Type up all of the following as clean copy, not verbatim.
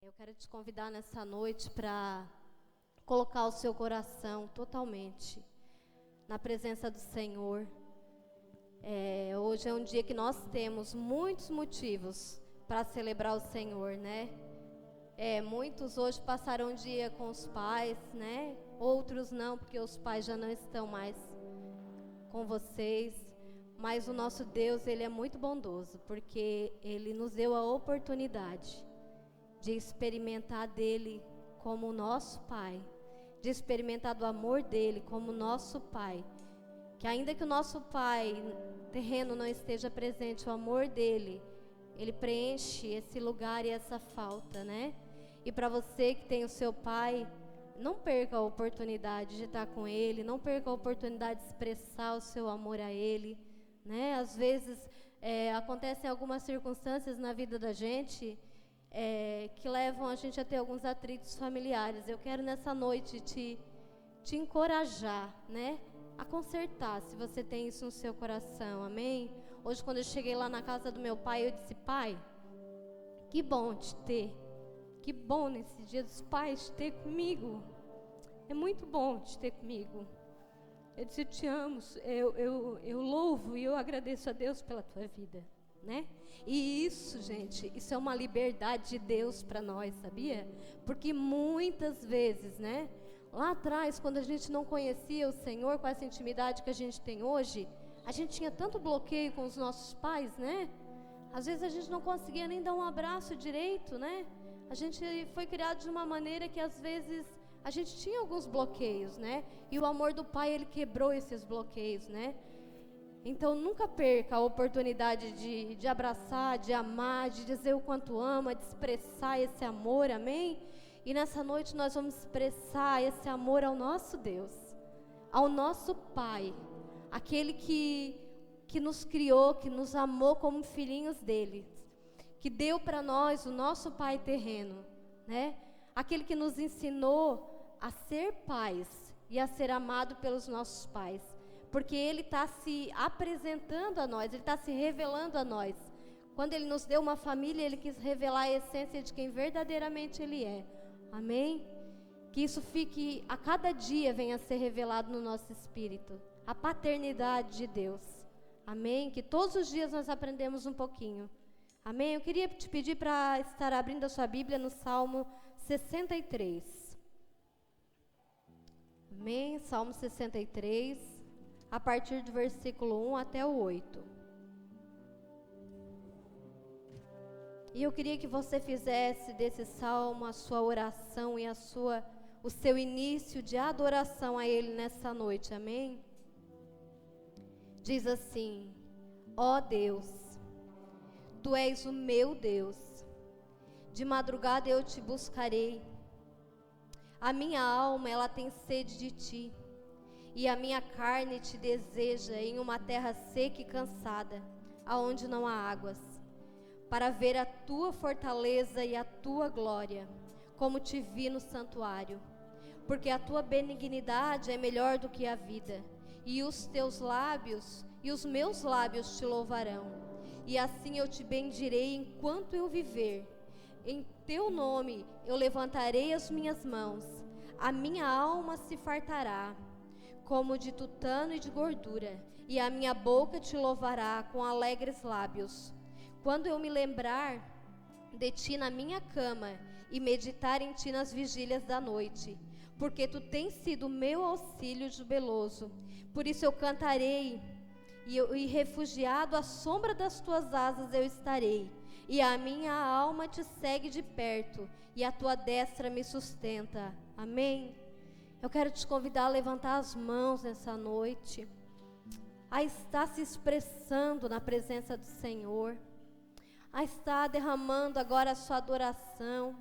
Eu quero te convidar nessa noite para colocar o seu coração totalmente na presença do Senhor. Hoje é um dia que nós temos muitos motivos para celebrar o Senhor, né? Muitos hoje passaram um dia com os pais, né? Outros não, porque os pais já não estão mais com vocês. Mas o nosso Deus, Ele é muito bondoso, porque Ele nos deu a oportunidade de experimentar dele como o nosso Pai, de experimentar do amor dele como nosso Pai, que ainda que o nosso Pai terreno não esteja presente, o amor dele, ele preenche esse lugar e essa falta, né? E para você que tem o seu Pai, não perca a oportunidade de estar com ele, não perca a oportunidade de expressar o seu amor a ele, né? Às vezes acontecem algumas circunstâncias na vida da gente que levam a gente a ter alguns atritos familiares. Eu quero nessa noite te encorajar, né, a consertar, se você tem isso no seu coração, amém? Hoje, quando eu cheguei lá na casa do meu pai, eu disse: Pai, que bom te ter, que bom nesse dia dos pais te ter comigo, é muito bom te ter comigo. Eu disse: eu te amo, eu louvo e eu agradeço a Deus pela tua vida, né? E isso, gente, isso é uma liberdade de Deus para nós, sabia? Porque muitas vezes, né, lá atrás, quando a gente não conhecia o Senhor com essa intimidade que a gente tem hoje, a gente tinha tanto bloqueio com os nossos pais, né? Às vezes a gente não conseguia nem dar um abraço direito, né? A gente foi criado de uma maneira que às vezes a gente tinha alguns bloqueios, né? E o amor do Pai, Ele quebrou esses bloqueios, né? Então nunca perca a oportunidade de abraçar, de amar, de dizer o quanto ama, de expressar esse amor, amém? E nessa noite nós vamos expressar esse amor ao nosso Deus, ao nosso Pai, aquele que nos criou, que nos amou como filhinhos dele, que deu para nós o nosso Pai terreno, né? Aquele que nos ensinou a ser pais e a ser amado pelos nossos pais. Porque Ele está se apresentando a nós, Ele está se revelando a nós. Quando Ele nos deu uma família, Ele quis revelar a essência de quem verdadeiramente Ele é. Amém? Que isso fique, a cada dia venha a ser revelado no nosso espírito. A paternidade de Deus. Amém? Que todos os dias nós aprendemos um pouquinho. Amém? Eu queria te pedir para estar abrindo a sua Bíblia no Salmo 63. Amém? Salmo 63. A partir do versículo 1 até o 8. E eu queria que você fizesse desse salmo a sua oração e o seu início de adoração a Ele nessa noite, amém? Diz assim: ó Deus, Tu és o meu Deus, de madrugada eu te buscarei, a minha alma ela tem sede de Ti, e a minha carne te deseja em uma terra seca e cansada, aonde não há águas, para ver a tua fortaleza e a tua glória, como te vi no santuário. Porque a tua benignidade é melhor do que a vida, e os teus lábios e os meus lábios te louvarão. E assim eu te bendirei enquanto eu viver. Em teu nome eu levantarei as minhas mãos, a minha alma se fartará como de tutano e de gordura, e a minha boca te louvará com alegres lábios. Quando eu me lembrar de Ti na minha cama, e meditar em Ti nas vigílias da noite, porque Tu tens sido meu auxílio jubiloso. Por isso eu cantarei, e refugiado à sombra das Tuas asas eu estarei, e a minha alma Te segue de perto, e a Tua destra me sustenta. Amém? Eu quero te convidar a levantar as mãos nessa noite, a estar se expressando na presença do Senhor, a estar derramando agora a sua adoração,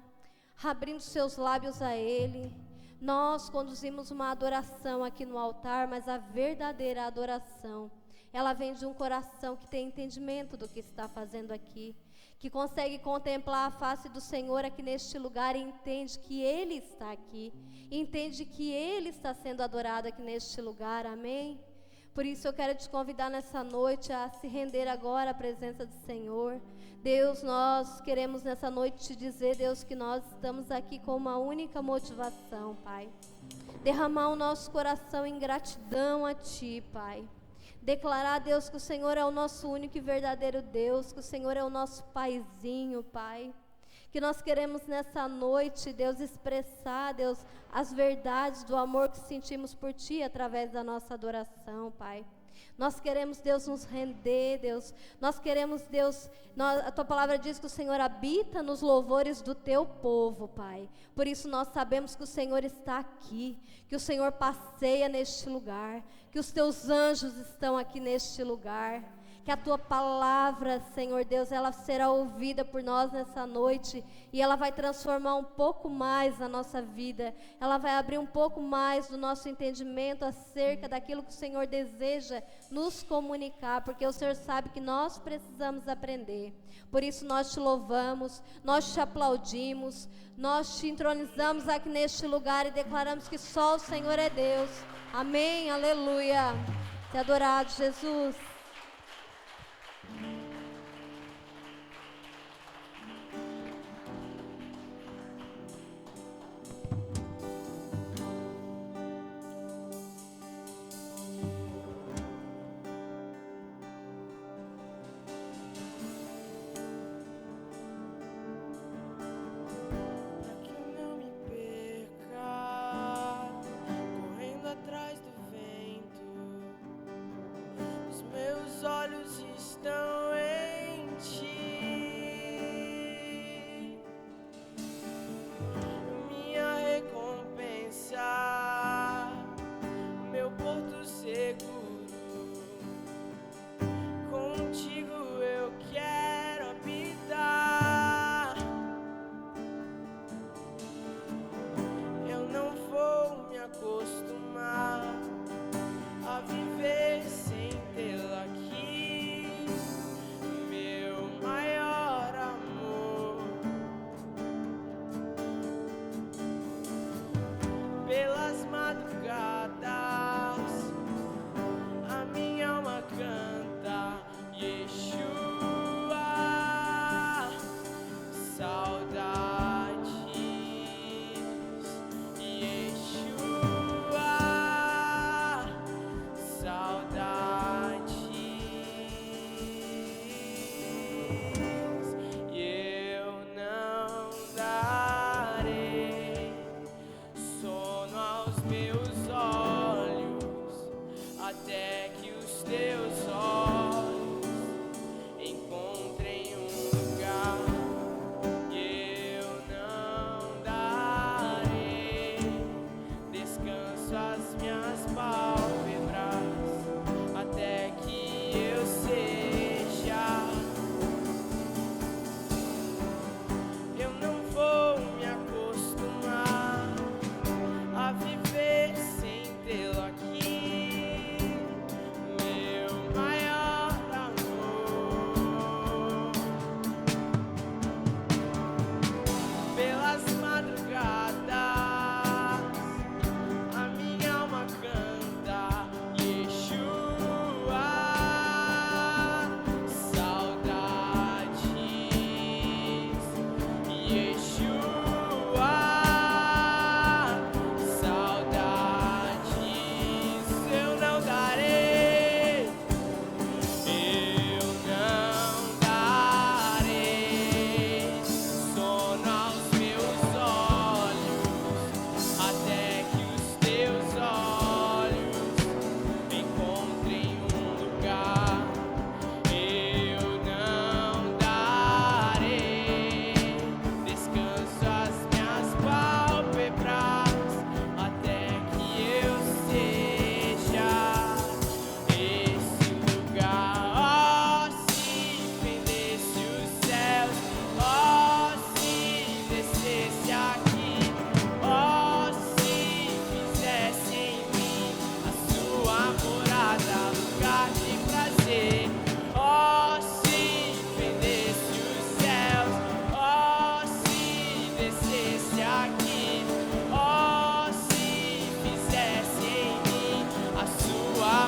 abrindo seus lábios a Ele. Nós conduzimos uma adoração aqui no altar, mas a verdadeira adoração, ela vem de um coração que tem entendimento do que está fazendo aqui, que consegue contemplar a face do Senhor aqui neste lugar e entende que Ele está aqui, entende que Ele está sendo adorado aqui neste lugar, amém? Por isso eu quero te convidar nessa noite a se render agora à presença do Senhor. Deus, nós queremos nessa noite te dizer, Deus, que nós estamos aqui com uma única motivação, Pai. Derramar o nosso coração em gratidão a Ti, Pai. Declarar, Deus, que o Senhor é o nosso único e verdadeiro Deus, que o Senhor é o nosso Paizinho, Pai. Que nós queremos nessa noite, Deus, expressar, Deus, as verdades do amor que sentimos por Ti através da nossa adoração, Pai. Nós queremos, Deus, nos render, Deus. Nós queremos, Deus, a Tua palavra diz que o Senhor habita nos louvores do Teu povo, Pai. Por isso nós sabemos que o Senhor está aqui, que o Senhor passeia neste lugar, que os Teus anjos estão aqui neste lugar. Que a Tua palavra, Senhor Deus, ela será ouvida por nós nessa noite e ela vai transformar um pouco mais a nossa vida. Ela vai abrir um pouco mais do nosso entendimento acerca daquilo que o Senhor deseja nos comunicar, porque o Senhor sabe que nós precisamos aprender. Por isso nós Te louvamos, nós Te aplaudimos, nós Te entronizamos aqui neste lugar e declaramos que só o Senhor é Deus. Amém, aleluia. Te adorado, Jesus.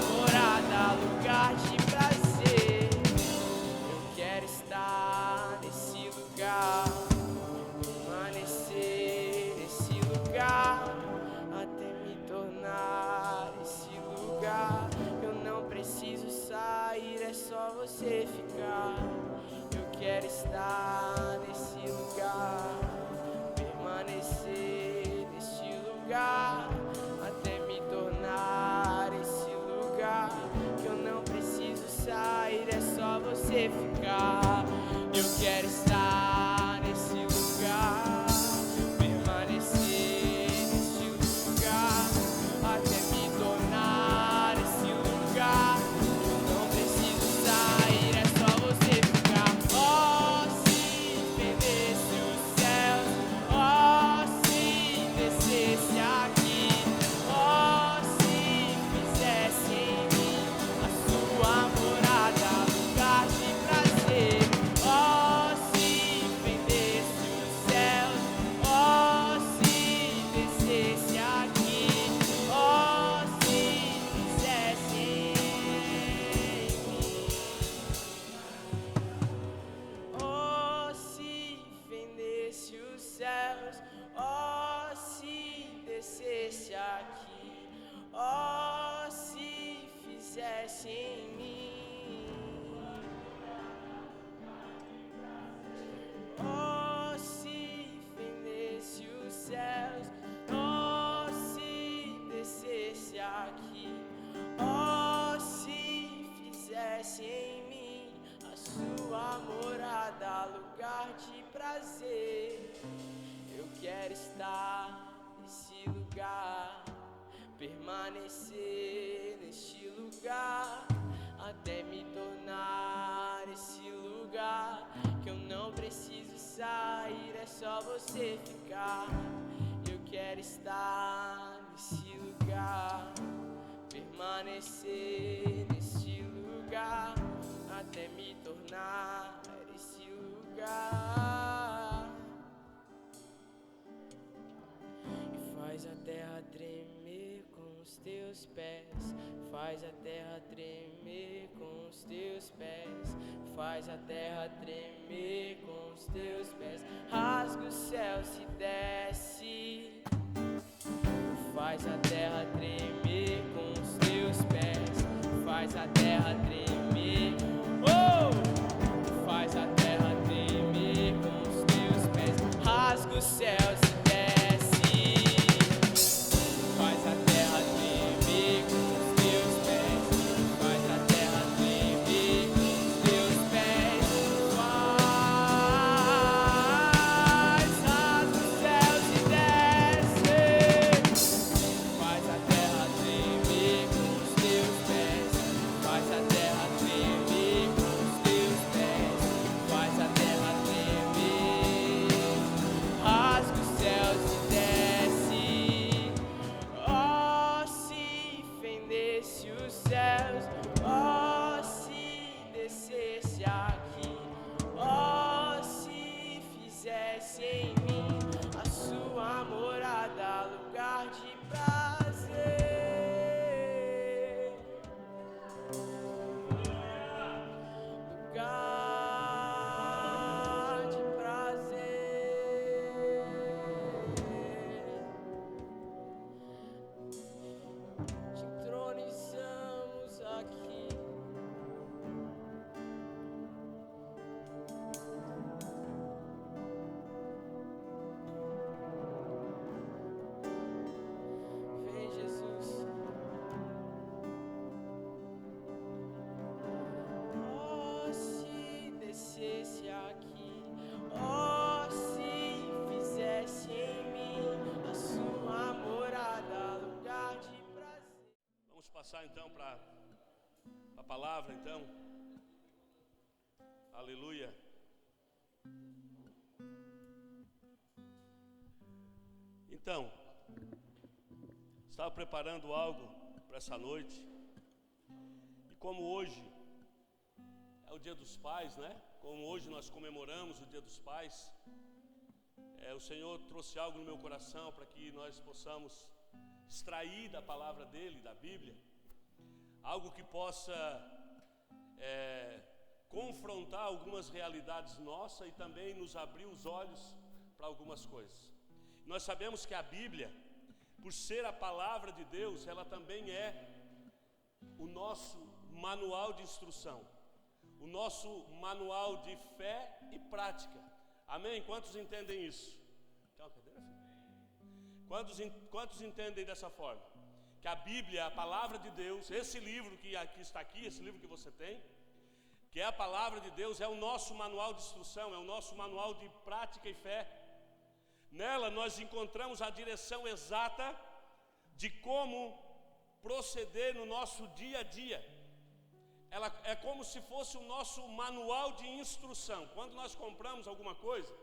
Morada. estar nesse lugar, permanecer neste lugar, até me tornar esse lugar que eu não preciso sair, é só você ficar. Eu quero estar nesse lugar, permanecer neste lugar, até me tornar esse lugar. E faz a terra tremer com os teus pés, faz a terra tremer com os teus pés, faz a terra tremer com os teus pés, rasga o céu se desce. Faz a terra tremer com os teus pés, faz a terra tremer, oh! Faz a terra tremer com os teus pés, rasga o céu se desce. Faz a terra tremer com os teus pés, faz a terra tremer com os teus pés, faz, rasga o céu se desce. Faz a terra tremer com os teus pés, faz a terra tremer com os teus pés, faz a terra tremer, rasga o céu se desce. Oh, se fendesse os céus, oh, se descesse aqui, oh, se fizesse em mim a sua morada, lugar de prazer, lugar de prazer. Te entronizamos aqui. Vem, Jesus. Oh, se descesse aqui, oh, se fizesse em mim a sua morada, lugar de prazer. Vamos passar então para a palavra, então. Aleluia. Então, estava preparando algo para essa noite. E como hoje é o Dia dos Pais, né? Como hoje nós comemoramos o Dia dos Pais, o Senhor trouxe algo no meu coração para que nós possamos extrair da palavra dele, da Bíblia, algo que possa confrontar algumas realidades nossas e também nos abrir os olhos para algumas coisas. Nós sabemos que a Bíblia, por ser a palavra de Deus, ela também é o nosso manual de instrução, o nosso manual de fé e prática. Amém? Quantos entendem isso? Tem uma cadeira, filho? Quantos entendem dessa forma? Que a Bíblia, a palavra de Deus, esse livro que aqui está aqui, esse livro que você tem, que é a palavra de Deus, é o nosso manual de instrução, é o nosso manual de prática e fé. Nela nós encontramos a direção exata de como proceder no nosso dia a dia. Ela é como se fosse o nosso manual de instrução. Quando nós compramos alguma coisa,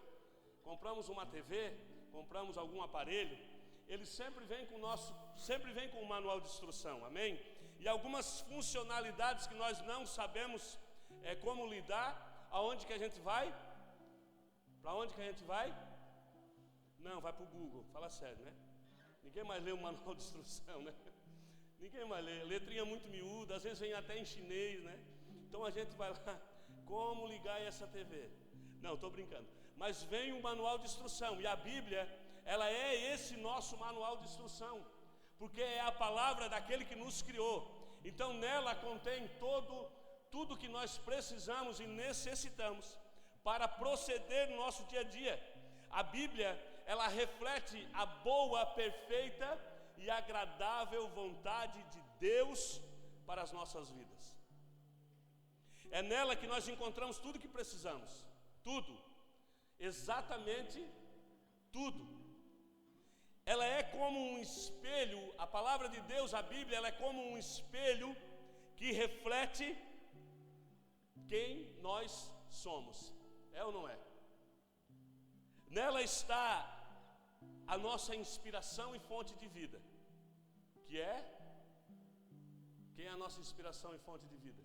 compramos uma TV, compramos algum aparelho, ele sempre vem com o manual de instrução, amém? E algumas funcionalidades que nós não sabemos como lidar. Aonde que a gente vai? Para onde que a gente vai? Não, vai para o Google, fala sério, né? Ninguém mais lê o manual de instrução, né? Ninguém mais lê, letrinha muito miúda, às vezes vem até em chinês, né? Então a gente vai lá, como ligar essa TV? Não, estou brincando. Mas vem um manual de instrução, e a Bíblia, ela é esse nosso manual de instrução, porque é a palavra daquele que nos criou. Então nela contém tudo que nós precisamos e necessitamos para proceder no nosso dia a dia. A Bíblia, ela reflete a boa, perfeita e agradável vontade de Deus para as nossas vidas. É nela que nós encontramos tudo que precisamos, tudo, exatamente tudo. espelho. A palavra de Deus, a Bíblia, ela é como um espelho que reflete quem nós somos. É ou não é? Nela está a nossa inspiração e fonte de vida. Que é? Quem é a nossa inspiração e fonte de vida?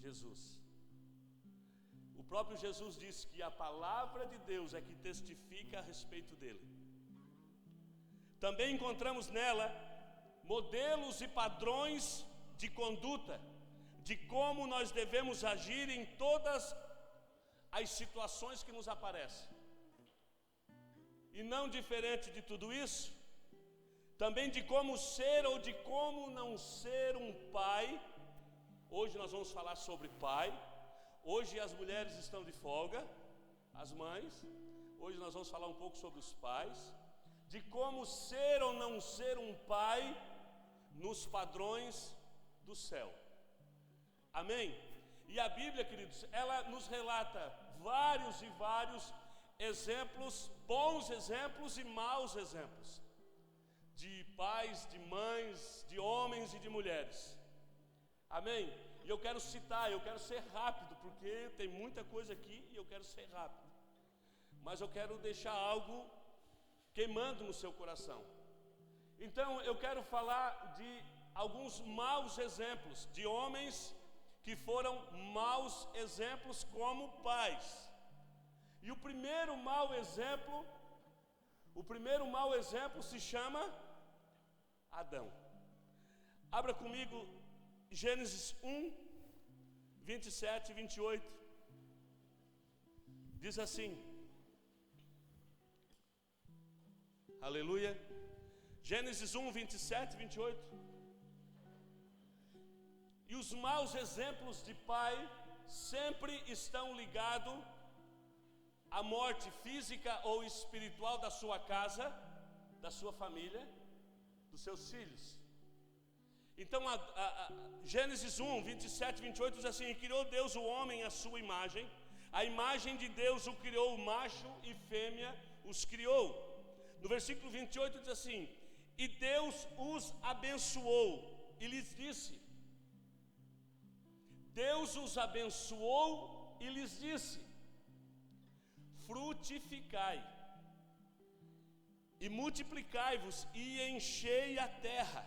Jesus. O próprio Jesus disse que a palavra de Deus é que testifica a respeito dele. Também encontramos nela modelos e padrões de conduta, de como nós devemos agir em todas as situações que nos aparecem. E não diferente de tudo isso, também de como ser ou de como não ser um pai. Hoje nós vamos falar sobre pai. Hoje as mulheres estão de folga, as mães. Hoje nós vamos falar um pouco sobre os pais. De como ser ou não ser um pai nos padrões do céu. Amém? E a Bíblia, queridos, ela nos relata vários e vários exemplos, bons exemplos e maus exemplos, de pais, de mães, de homens e de mulheres. Amém? E eu quero citar, eu quero ser rápido, porque tem muita coisa aqui e eu quero ser rápido. Mas eu quero deixar algo queimando no seu coração. Então eu quero falar de alguns maus exemplos, de homens que foram maus exemplos como pais. E o primeiro mau exemplo se chama Adão. Abra comigo Gênesis 1, 27 e 28. Diz assim. Aleluia. Gênesis 1, 27 e 28. E os maus exemplos de pai sempre estão ligados à morte física ou espiritual da sua casa, da sua família, dos seus filhos. Então, Gênesis 1, 27 e 28 diz assim: e criou Deus o homem à sua imagem, a imagem de Deus o criou, macho e fêmea os criou. No versículo 28 diz assim: e Deus os abençoou e lhes disse. Deus os abençoou e lhes disse: frutificai e multiplicai-vos e enchei a terra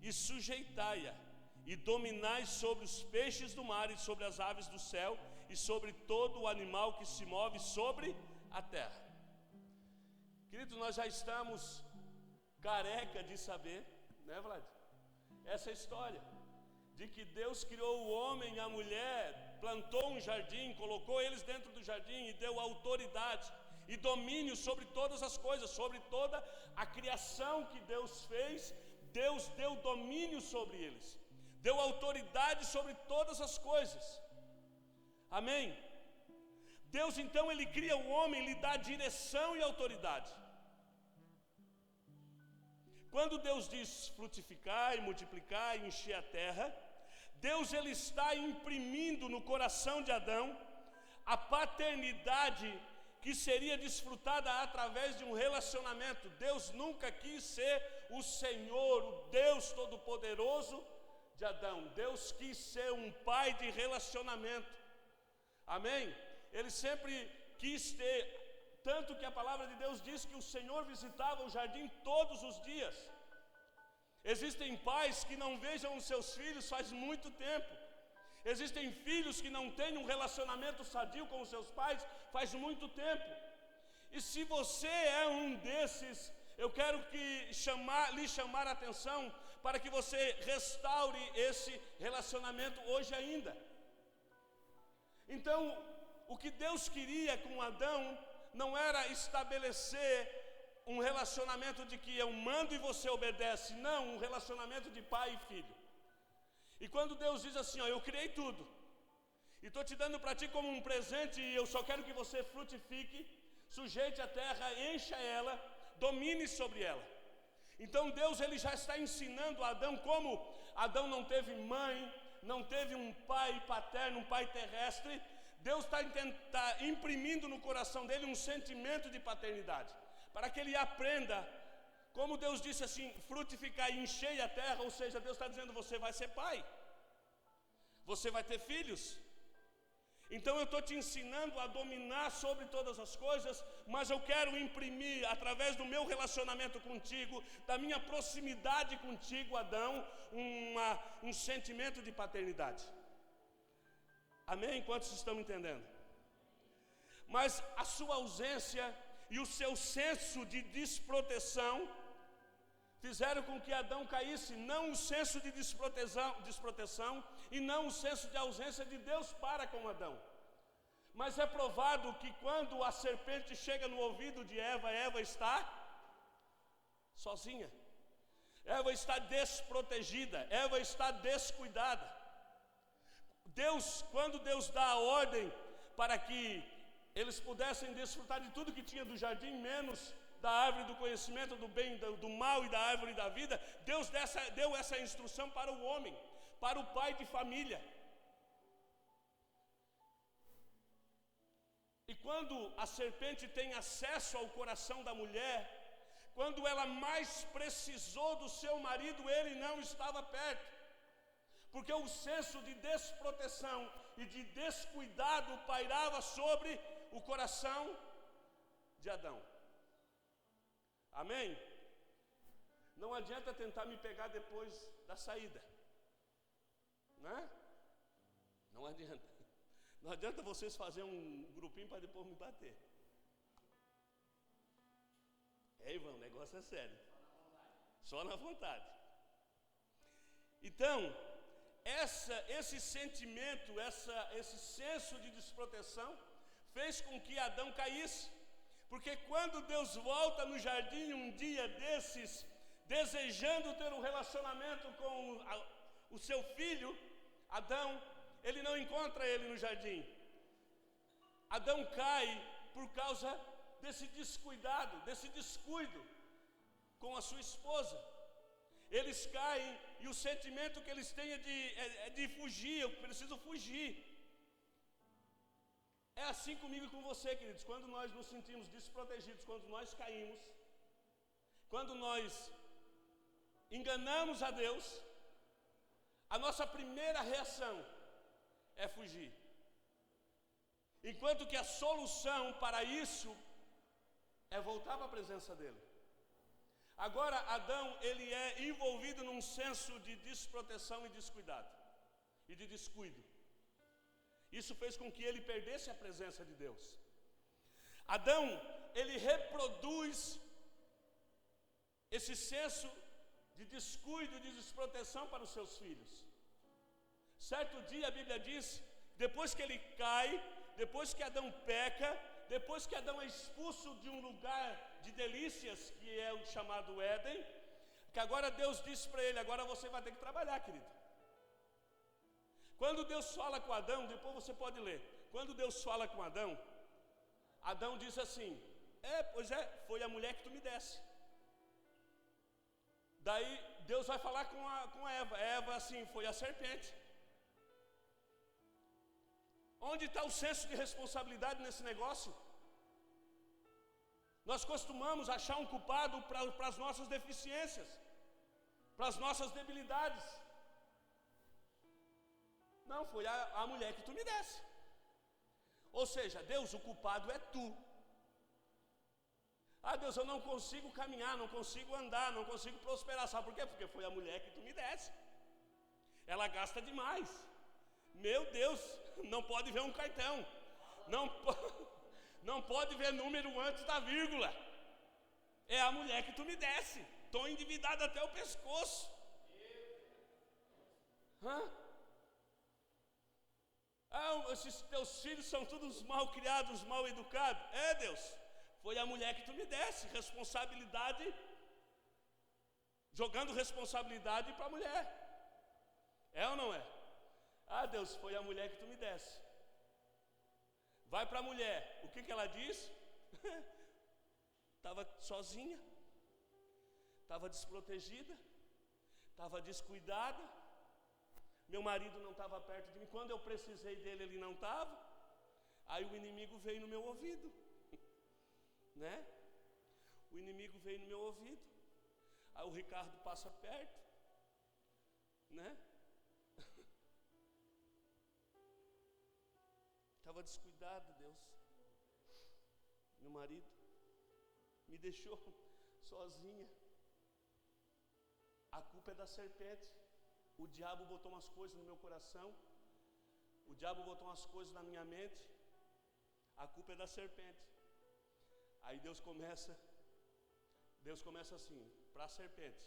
e sujeitai-a e dominai sobre os peixes do mar e sobre as aves do céu e sobre todo o animal que se move sobre a terra. Queridos, nós já estamos careca de saber, né, Vlad? Essa história de que Deus criou o homem e a mulher, plantou um jardim, colocou eles dentro do jardim e deu autoridade e domínio sobre todas as coisas, sobre toda a criação que Deus fez. Deus deu domínio sobre eles, deu autoridade sobre todas as coisas. Amém? Deus então ele cria o homem, lhe dá direção e autoridade. Quando Deus diz frutificar e multiplicar e encher a terra, Deus ele está imprimindo no coração de Adão a paternidade que seria desfrutada através de um relacionamento. Deus nunca quis ser o Senhor, o Deus Todo-Poderoso de Adão. Deus quis ser um pai de relacionamento. Amém? Ele sempre quis ter, tanto que a palavra de Deus diz que o Senhor visitava o jardim todos os dias. Existem pais que não vejam os seus filhos faz muito tempo. Existem filhos que não têm um relacionamento sadio com os seus pais faz muito tempo. E se você é um desses, eu quero lhe chamar a atenção para que você restaure esse relacionamento hoje ainda. Então, o que Deus queria com Adão não era estabelecer um relacionamento de que eu mando e você obedece, não, um relacionamento de pai e filho. E quando Deus diz assim, ó, eu criei tudo, e estou te dando para ti como um presente, e eu só quero que você frutifique, sujeite a terra, encha ela, domine sobre ela. Então Deus ele já está ensinando a Adão como Adão não teve mãe, não teve um pai paterno, um pai terrestre. Deus está imprimindo no coração dele um sentimento de paternidade, para que ele aprenda Como Deus disse assim, frutificar e encher a terra, ou seja, Deus está dizendo, você vai ser pai, você vai ter filhos. Então eu estou te ensinando a dominar sobre todas as coisas, mas eu quero imprimir, através do meu relacionamento contigo, da minha proximidade contigo, Adão, um sentimento de paternidade. Amém? Quantos estão entendendo? Mas a sua ausência e o seu senso de desproteção fizeram com que Adão caísse, não um senso de desproteção e não um senso de ausência de Deus para com Adão. Mas é provado que quando a serpente chega no ouvido de Eva, Eva está sozinha. Eva está desprotegida, Eva está descuidada. Quando Deus dá a ordem para que eles pudessem desfrutar de tudo que tinha do jardim, menos da árvore do conhecimento do bem, do mal e da árvore da vida, Deus deu essa instrução para o homem, para o pai de família. E quando a serpente tem acesso ao coração da mulher, quando ela mais precisou do seu marido, ele não estava perto, porque o senso de desproteção e de descuidado pairava sobre o coração de Adão. Amém? Não adianta tentar me pegar depois da saída, né? Não adianta. Não adianta vocês fazerem um grupinho para depois me bater. Ivan, o negócio é sério. Só na vontade. Então, esse sentimento, esse senso de desproteção fez com que Adão caísse. Porque quando Deus volta no jardim um dia desses, desejando ter um relacionamento com o seu filho, Adão, ele não encontra ele no jardim. Adão cai por causa desse descuidado, desse descuido com a sua esposa. Eles caem e o sentimento que eles têm é de fugir, eu preciso fugir. É assim comigo e com você, queridos. Quando nós nos sentimos desprotegidos, quando nós caímos, quando nós enganamos a Deus, a nossa primeira reação é fugir. Enquanto que a solução para isso é voltar para a presença dele. Agora, Adão, ele é envolvido num senso de desproteção e descuidado, e de descuido. Isso fez com que ele perdesse a presença de Deus. Adão, ele reproduz esse senso de descuido e de desproteção para os seus filhos. Certo dia a Bíblia diz, depois que ele cai, depois que Adão peca, depois que Adão é expulso de um lugar de delícias, que é o chamado Éden, que agora Deus disse para ele, agora você vai ter que trabalhar, querido. Quando Deus fala com Adão, depois você pode ler, quando Deus fala com Adão, Adão diz assim, foi a mulher que tu me desse. Daí Deus vai falar com Eva assim, foi a serpente. Onde está o senso de responsabilidade nesse negócio? Nós costumamos achar um culpado para as nossas deficiências, para as nossas debilidades. Não, foi a mulher que tu me desse. Ou seja, Deus, o culpado é tu. Deus, eu não consigo caminhar, não consigo andar, não consigo prosperar. Sabe por quê? Porque foi a mulher que tu me desse. Ela gasta demais. Meu Deus, não pode ver um cartão. Não pode ver número antes da vírgula. É a mulher que tu me desse. Estou endividado até o pescoço. Esses teus filhos são todos mal criados, mal educados. Deus, foi a mulher que tu me desse. Responsabilidade, jogando responsabilidade para a mulher. É ou não é? Deus, foi a mulher que tu me desse. Vai para a mulher, o que ela diz? Estava sozinha, estava desprotegida, estava descuidada, meu marido não estava perto de mim, quando eu precisei dele ele não estava, aí o inimigo veio no meu ouvido, né? O inimigo veio no meu ouvido Aí o Ricardo passa perto, né? Estava descuidado, Deus. Meu marido me deixou sozinha. A culpa é da serpente. O diabo botou umas coisas no meu coração. O diabo botou umas coisas na minha mente. A culpa é da serpente. Aí Deus começa assim, para a serpente: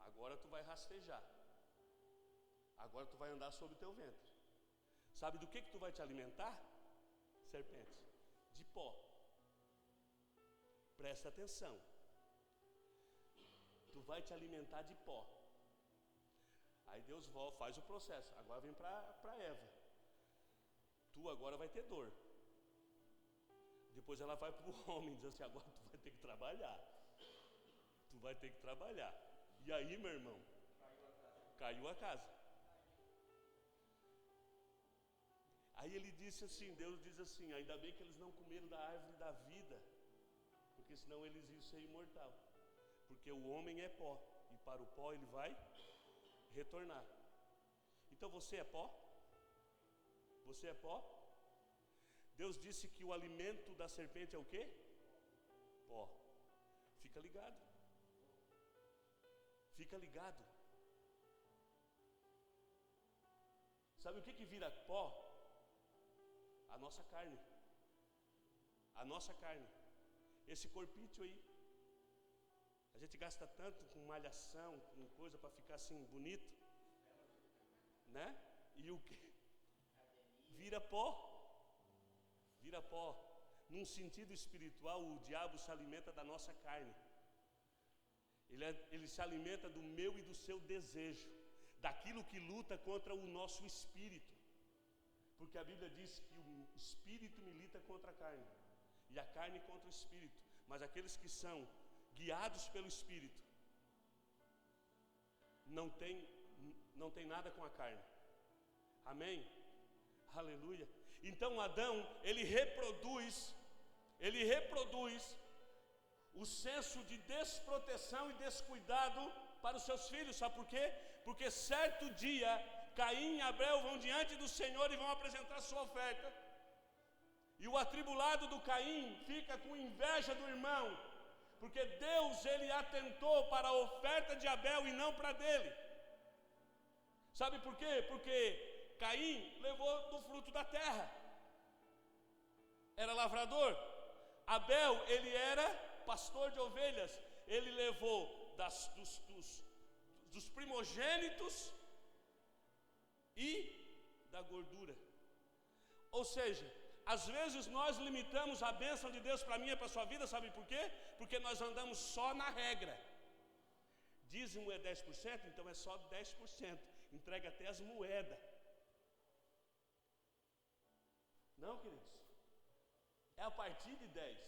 agora tu vai rastejar. Agora tu vai andar sobre o teu ventre. Sabe do que tu vai te alimentar, serpente? De pó. Presta atenção. Tu vai te alimentar de pó. Aí Deus faz o processo. Agora vem para Eva. Tu agora vai ter dor. Depois ela vai para o homem, diz assim: agora tu vai ter que trabalhar. Tu vai ter que trabalhar. E aí, meu irmão, caiu a casa. Aí ele disse assim, Deus diz assim: ainda bem que eles não comeram da árvore da vida, porque senão eles iam ser imortal. Porque o homem é pó, e para o pó ele vai retornar. Então você é pó? Você é pó? Deus disse que o alimento da serpente é o quê? Pó. Fica ligado. Fica ligado. Sabe o que vira pó? A nossa carne. A nossa carne. Esse corpício aí. A gente gasta tanto com malhação, com coisa para ficar assim bonito, né? E o que? Vira pó. Vira pó. Num sentido espiritual, o diabo se alimenta da nossa carne. Ele se alimenta do meu e do seu desejo, daquilo que luta contra o nosso espírito. Porque a Bíblia diz que o espírito milita contra a carne, e a carne contra o espírito. Mas aqueles que são guiados pelo espírito não tem nada com a carne. Amém? Aleluia. Então Adão, ele reproduz o senso de desproteção e descuidado para os seus filhos. Sabe por quê? Porque certo dia Caim e Abel vão diante do Senhor e vão apresentar sua oferta. E o atribulado do Caim fica com inveja do irmão, porque Deus, ele atentou para a oferta de Abel e não para a dele. Sabe por quê? Porque Caim levou do fruto da terra, era lavrador. Abel, ele era pastor de ovelhas, ele levou dos primogênitos e da gordura. Ou seja, às vezes nós limitamos a bênção de Deus para mim e para a sua vida, sabe por quê? Porque nós andamos só na regra. Dízimo é 10%, então é só 10%. Entrega até as moedas. Não, queridos. É a partir de 10.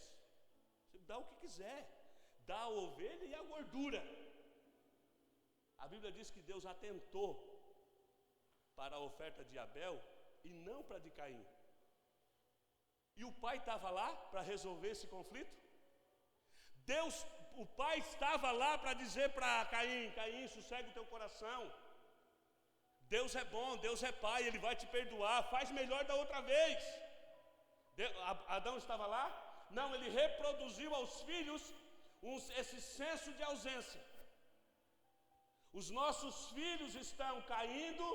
Você dá o que quiser. Dá a ovelha e a gordura. A Bíblia diz que Deus atentou para a oferta de Abel e não para a de Caim. E o pai estava lá para resolver esse conflito? O pai estava lá para dizer para Caim: Caim, sossegue o teu coração. Deus é bom, Deus é pai, Ele vai te perdoar, faz melhor da outra vez. Adão estava lá? Não, ele reproduziu aos filhos esse senso de ausência. Os nossos filhos estão caindo,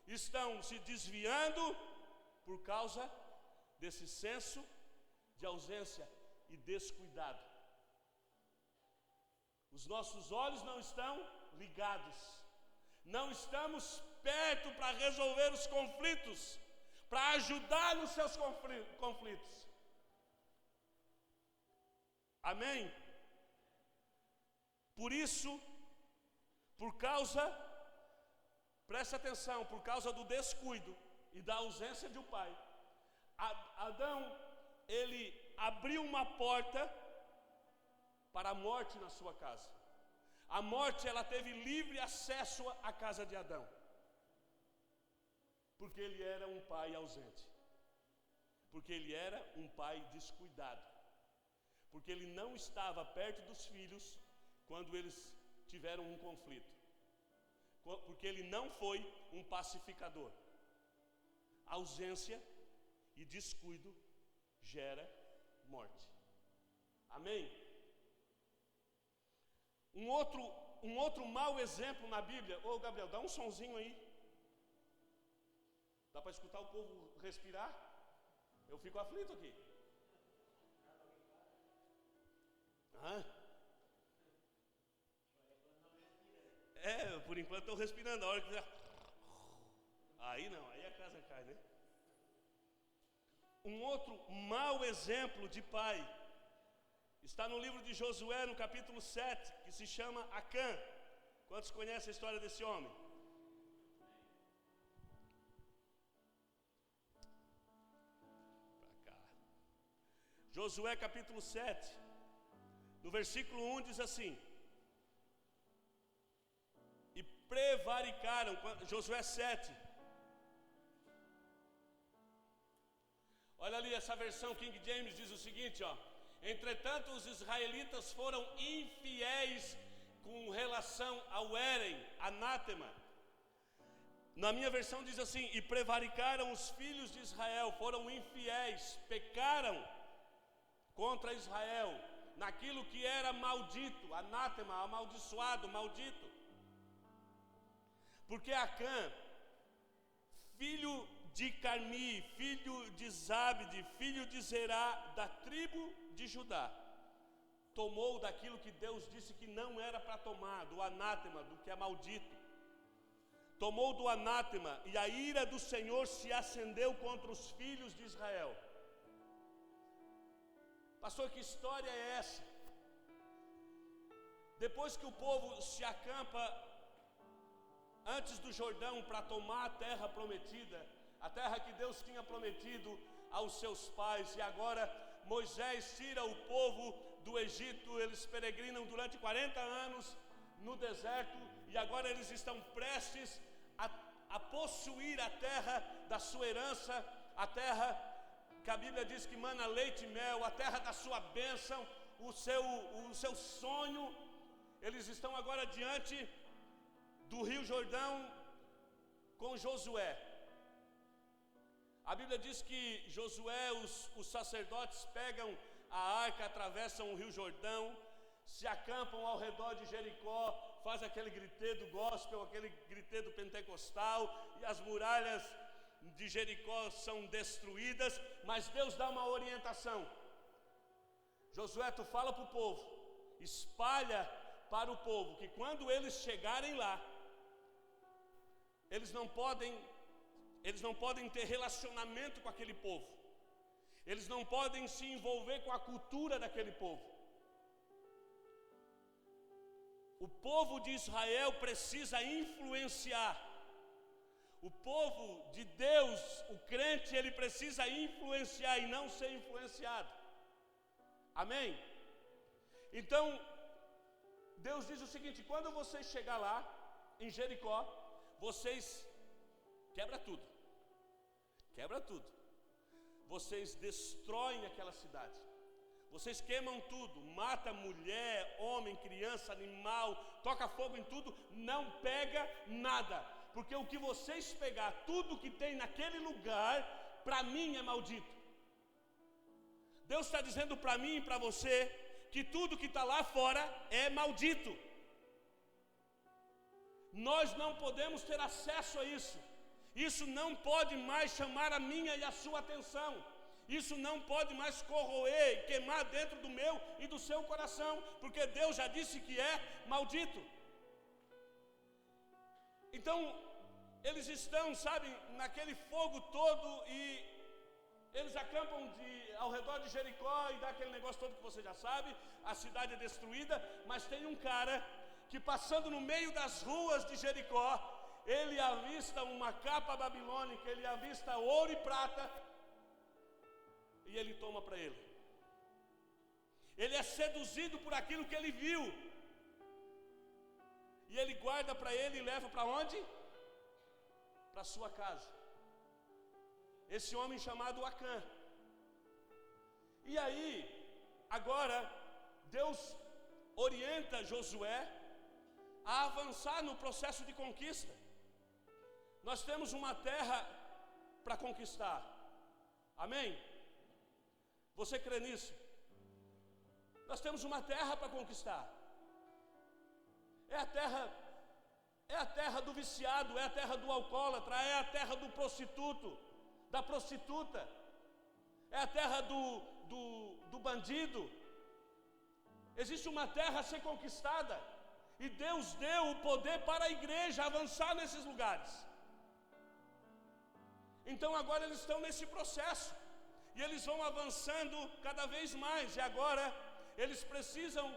estão se desviando por causa desse senso de ausência e descuidado. Os nossos olhos não estão ligados, não estamos perto para resolver os conflitos, para ajudar nos seus conflitos. Amém? Por isso, preste atenção, por causa do descuido e da ausência de um pai, Adão, ele abriu uma porta para a morte na sua casa. A morte, ela teve livre acesso à casa de Adão, porque ele era um pai ausente, porque ele era um pai descuidado, porque ele não estava perto dos filhos quando eles tiveram um conflito. Porque ele não foi um pacificador. Ausência e descuido gera morte. Amém? Um outro mau exemplo na Bíblia. Ô Gabriel, dá um sonzinho aí. Dá para escutar o povo respirar? Eu fico aflito aqui. Por enquanto estou respirando. A hora que fizer... Aí não, aí a casa cai, né? Um outro mau exemplo de pai está no livro de Josué, no capítulo 7, que se chama Acã. Quantos conhecem a história desse homem? Para cá. Josué capítulo 7, no versículo 1 diz assim: e prevaricaram, Josué 7. Olha ali, essa versão King James diz o seguinte, ó: entretanto os israelitas foram infiéis com relação ao Érem, anátema. Na minha versão diz assim: e prevaricaram os filhos de Israel, foram infiéis, pecaram contra Israel, naquilo que era maldito, anátema, amaldiçoado, maldito. Porque Acã, filho de Carmi, filho de Zabde, filho de Zerá, da tribo de Judá, tomou daquilo que Deus disse que não era para tomar, do anátema, do que é maldito. Tomou do anátema, e a ira do Senhor se acendeu contra os filhos de Israel. Pastor, que história é essa? Depois que o povo se acampa antes do Jordão para tomar a terra prometida, a terra que Deus tinha prometido aos seus pais, e agora Moisés tira o povo do Egito, eles peregrinam durante 40 anos no deserto, e agora eles estão prestes a possuir a terra da sua herança, a terra que a Bíblia diz que mana leite e mel, a terra da sua bênção, o seu sonho. Eles estão agora diante do Rio Jordão com Josué. A Bíblia diz que Josué, os sacerdotes pegam a arca, atravessam o Rio Jordão, se acampam ao redor de Jericó, faz aquele gritedo gospel, aquele gritedo pentecostal, e as muralhas de Jericó são destruídas, mas Deus dá uma orientação. Josué, tu fala para o povo, espalha para o povo, que quando eles chegarem lá, eles não podem ter relacionamento com aquele povo, eles não podem se envolver com a cultura daquele povo. O povo de Israel precisa influenciar. O povo de Deus, o crente, ele precisa influenciar e não ser influenciado. Amém? Então, Deus diz o seguinte: quando vocês chegar lá, em Jericó, vocês quebra tudo. Vocês destroem aquela cidade. Vocês queimam tudo, mata mulher, homem, criança, animal, toca fogo em tudo, não pega nada, porque o que vocês pegar, tudo que tem naquele lugar, para mim é maldito. Deus está dizendo para mim e para você que tudo que está lá fora é maldito. Nós não podemos ter acesso a isso. Isso não pode mais chamar a minha e a sua atenção. Isso não pode mais corroer e queimar dentro do meu e do seu coração, porque Deus já disse que é maldito. Então, eles estão, sabe, naquele fogo todo, e eles acampam ao redor de Jericó, e dá aquele negócio todo que você já sabe, a cidade é destruída, mas tem um cara que, passando no meio das ruas de Jericó, ele avista uma capa babilônica, ele avista ouro e prata, e ele toma para ele. Ele é seduzido por aquilo que ele viu, e ele guarda para ele e leva para onde? Para sua casa. Esse homem chamado Acã. E aí, agora, Deus orienta Josué a avançar no processo de conquista. Nós temos uma terra para conquistar. Amém? Você crê nisso? Nós temos uma terra para conquistar. É a terra do viciado, é a terra do alcoólatra, é a terra do prostituto, da prostituta, é a terra do bandido. Existe uma terra a ser conquistada, e Deus deu o poder para a igreja avançar nesses lugares. Então agora eles estão nesse processo, e eles vão avançando cada vez mais, e agora eles precisam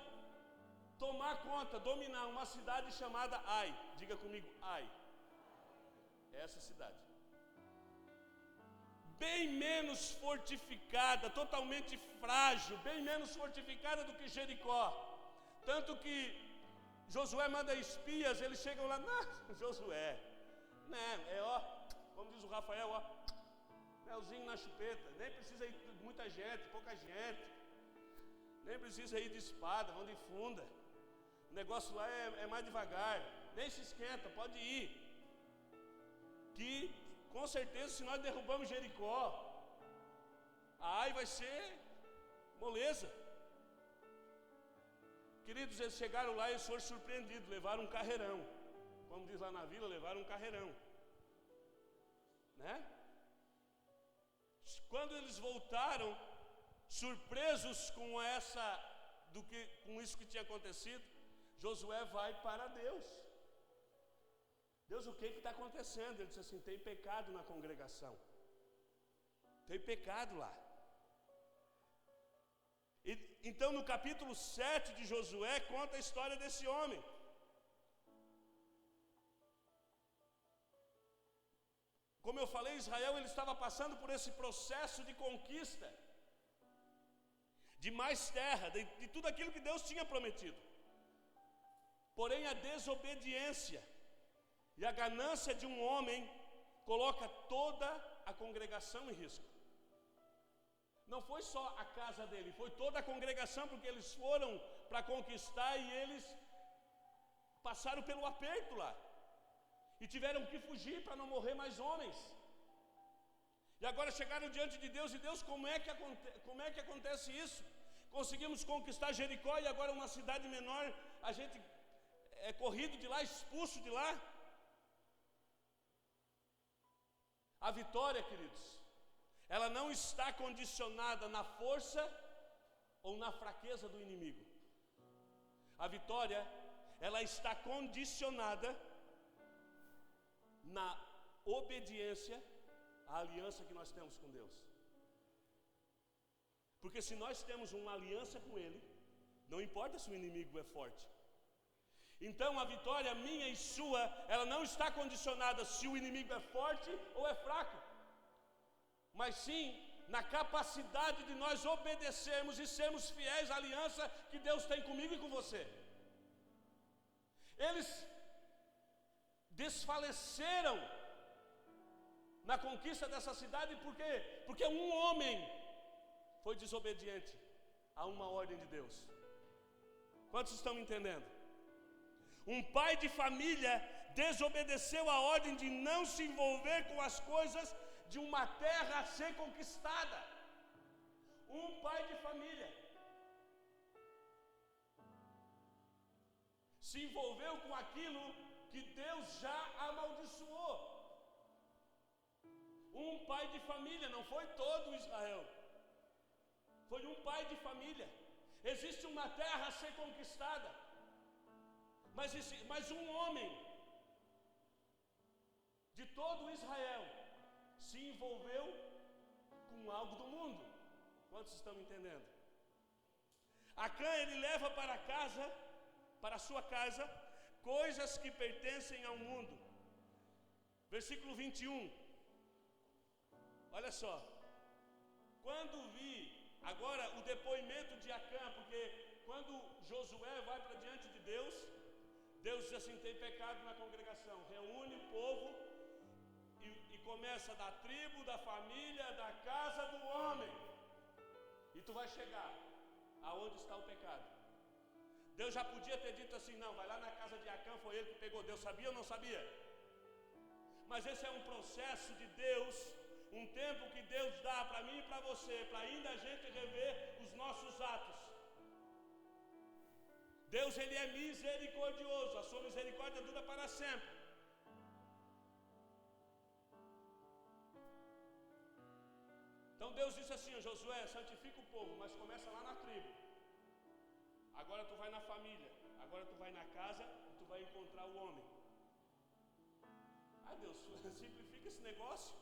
tomar conta, dominar uma cidade chamada Ai. Diga comigo, Ai. É essa cidade. Bem menos fortificada, totalmente frágil, bem menos fortificada do que Jericó. Tanto que Josué manda espias, eles chegam lá, não, Josué, né, como diz o Rafael, melzinho na chupeta, nem precisa ir muita gente, pouca gente, nem precisa ir de espada, vão de funda, o negócio lá é mais devagar, nem se esquenta, pode ir, que com certeza se nós derrubamos Jericó, aí vai ser moleza. Queridos, eles chegaram lá e foram surpreendidos, levaram um carreirão, como diz lá na vila, levaram um carreirão, né? Quando eles voltaram, surpresos com isso que tinha acontecido, Josué vai para Deus. Deus, o que está acontecendo? Ele disse assim, tem pecado na congregação, tem pecado lá. Então no capítulo 7 de Josué conta a história desse homem. Como eu falei, Israel ele estava passando por esse processo de conquista, de mais terra, de tudo aquilo que Deus tinha prometido. Porém a desobediência e a ganância de um homem coloca toda a congregação em risco. Não foi só a casa dele, foi toda a congregação, porque eles foram para conquistar e eles passaram pelo aperto lá. E tiveram que fugir para não morrer mais homens. E agora chegaram diante de Deus, e Deus, como é que acontece isso? Conseguimos conquistar Jericó e agora uma cidade menor, a gente é corrido de lá, expulso de lá. A vitória, queridos, ela não está condicionada na força ou na fraqueza do inimigo. A vitória, ela está condicionada na obediência à aliança que nós temos com Deus. Porque se nós temos uma aliança com Ele, não importa se o inimigo é forte. Então a vitória minha e sua, ela não está condicionada se o inimigo é forte ou é fraco, mas sim na capacidade de nós obedecermos e sermos fiéis à aliança que Deus tem comigo e com você. Eles desfaleceram na conquista dessa cidade, por quê? Porque um homem foi desobediente a uma ordem de Deus. Quantos estão entendendo? Um pai de família desobedeceu a ordem de não se envolver com as coisas de uma terra a ser conquistada. Um pai de família se envolveu com aquilo que Deus já amaldiçoou. Um pai de família, não foi todo Israel, foi um pai de família. Existe uma terra a ser conquistada, mas um homem de todo Israel se envolveu com algo do mundo. Quantos estão entendendo? Acã, ele leva para casa, para a sua casa, coisas que pertencem ao mundo. Versículo 21. Olha só. Quando vi agora o depoimento de Acã, porque quando Josué vai para diante de Deus, Deus diz assim, tem pecado na congregação, reúne o povo e começa da tribo, da família, da casa do homem, e tu vai chegar aonde está o pecado. Deus já podia ter dito assim: não, vai lá na casa de Acã, foi ele que pegou. Deus sabia ou não sabia? Mas esse é um processo de Deus, um tempo que Deus dá para mim e para você, para ainda a gente rever os nossos atos. Deus, ele é misericordioso, a sua misericórdia dura para sempre. Então Deus disse assim: Josué, santifica o povo, mas começa lá na tribo. Agora tu vai na família, agora tu vai na casa e tu vai encontrar o homem. Ah, Deus, simplifica esse negócio.